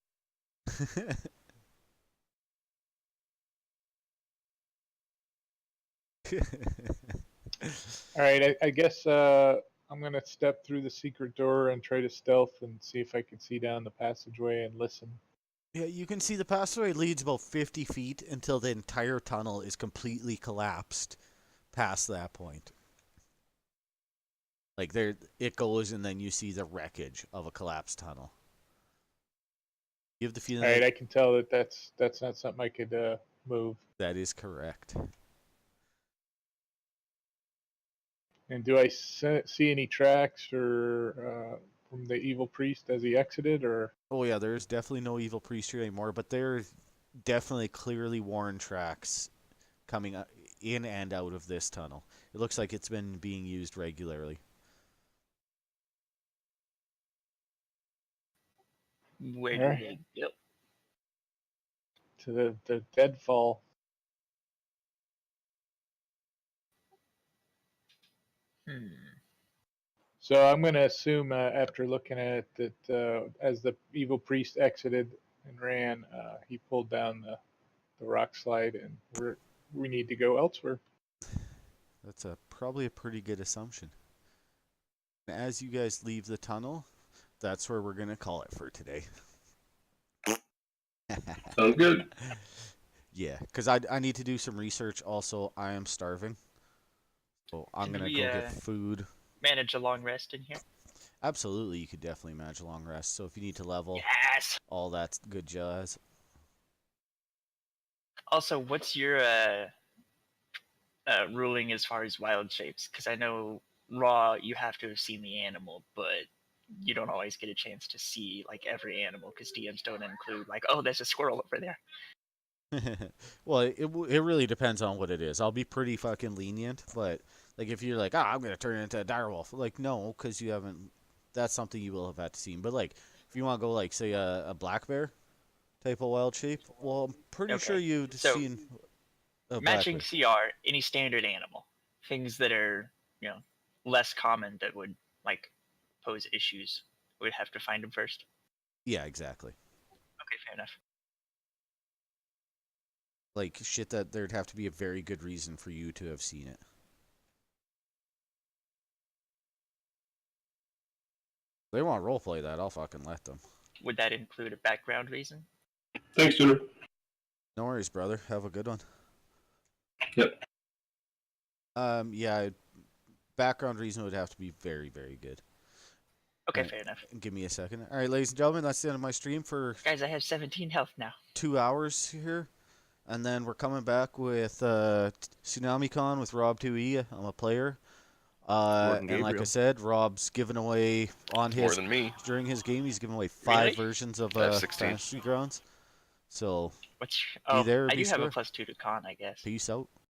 All right, I guess I'm gonna step through the secret door and try to stealth and see if I can see down the passageway and listen. Yeah, you can see the passageway leads about 50 feet until the entire tunnel is completely collapsed past that point. Like there, it goes, and then you see the wreckage of a collapsed tunnel. You have the feeling All right, that I can tell that that's not something I could move. that is correct. And do I see any tracks or from the evil priest as he exited, or? Oh yeah, there's definitely no evil priest here anymore, but there are definitely clearly worn tracks coming in and out of this tunnel. It looks like it's been being used regularly. Where Alright. did they go? To the deadfall. Hmm. So I'm going to assume after looking at it that as the evil priest exited and ran, he pulled down the rock slide, and we need to go elsewhere. That's probably a pretty good assumption. As you guys leave the tunnel, that's where we're going to call it for today. Sounds good. Yeah, because I need to do some research. Also, I am starving. So I'm Can going to we, go get food. Manage a long rest in here? Absolutely, you could definitely manage a long rest. So if you need to level, Yes! all that's good jazz. Also, what's your ruling as far as wild shapes? Because I know raw, you have to have seen the animal, but you don't always get a chance to see like every animal because DMs don't include like, oh, there's a squirrel over there. Well, it really depends on what it is. I'll be pretty fucking lenient, but like if you're like, I'm gonna turn it into a direwolf, like no, because you haven't. That's something you will have had to see. But like, if you want to go like say a black bear type of wild shape, well, I'm pretty sure you've seen a matching black bear. CR, any standard animal, things that are less common that would like pose issues. We'd have to find them first. Yeah, exactly. Okay, fair enough. Like shit that there'd have to be a very good reason for you to have seen it. If they want to roleplay that, I'll fucking let them. Would that include a background reason? Thanks, Tuner. No worries, brother. Have a good one. Yep. Yeah, background reason would have to be very, very good. Okay, Right. fair enough. Give me a second. All right, ladies and gentlemen, that's the end of my stream for Guys, I have 17 health now. 2 hours here. And then we're coming back with TsunamiCon with Rob2E. I'm a player. And like I Gabriel. said, Rob's giving away on More his than me. during his game. He's giving away 5 Really? versions of I have 16. Fantasy Grounds. So What's there or I be do have a square. +2 to con, I guess. peace out.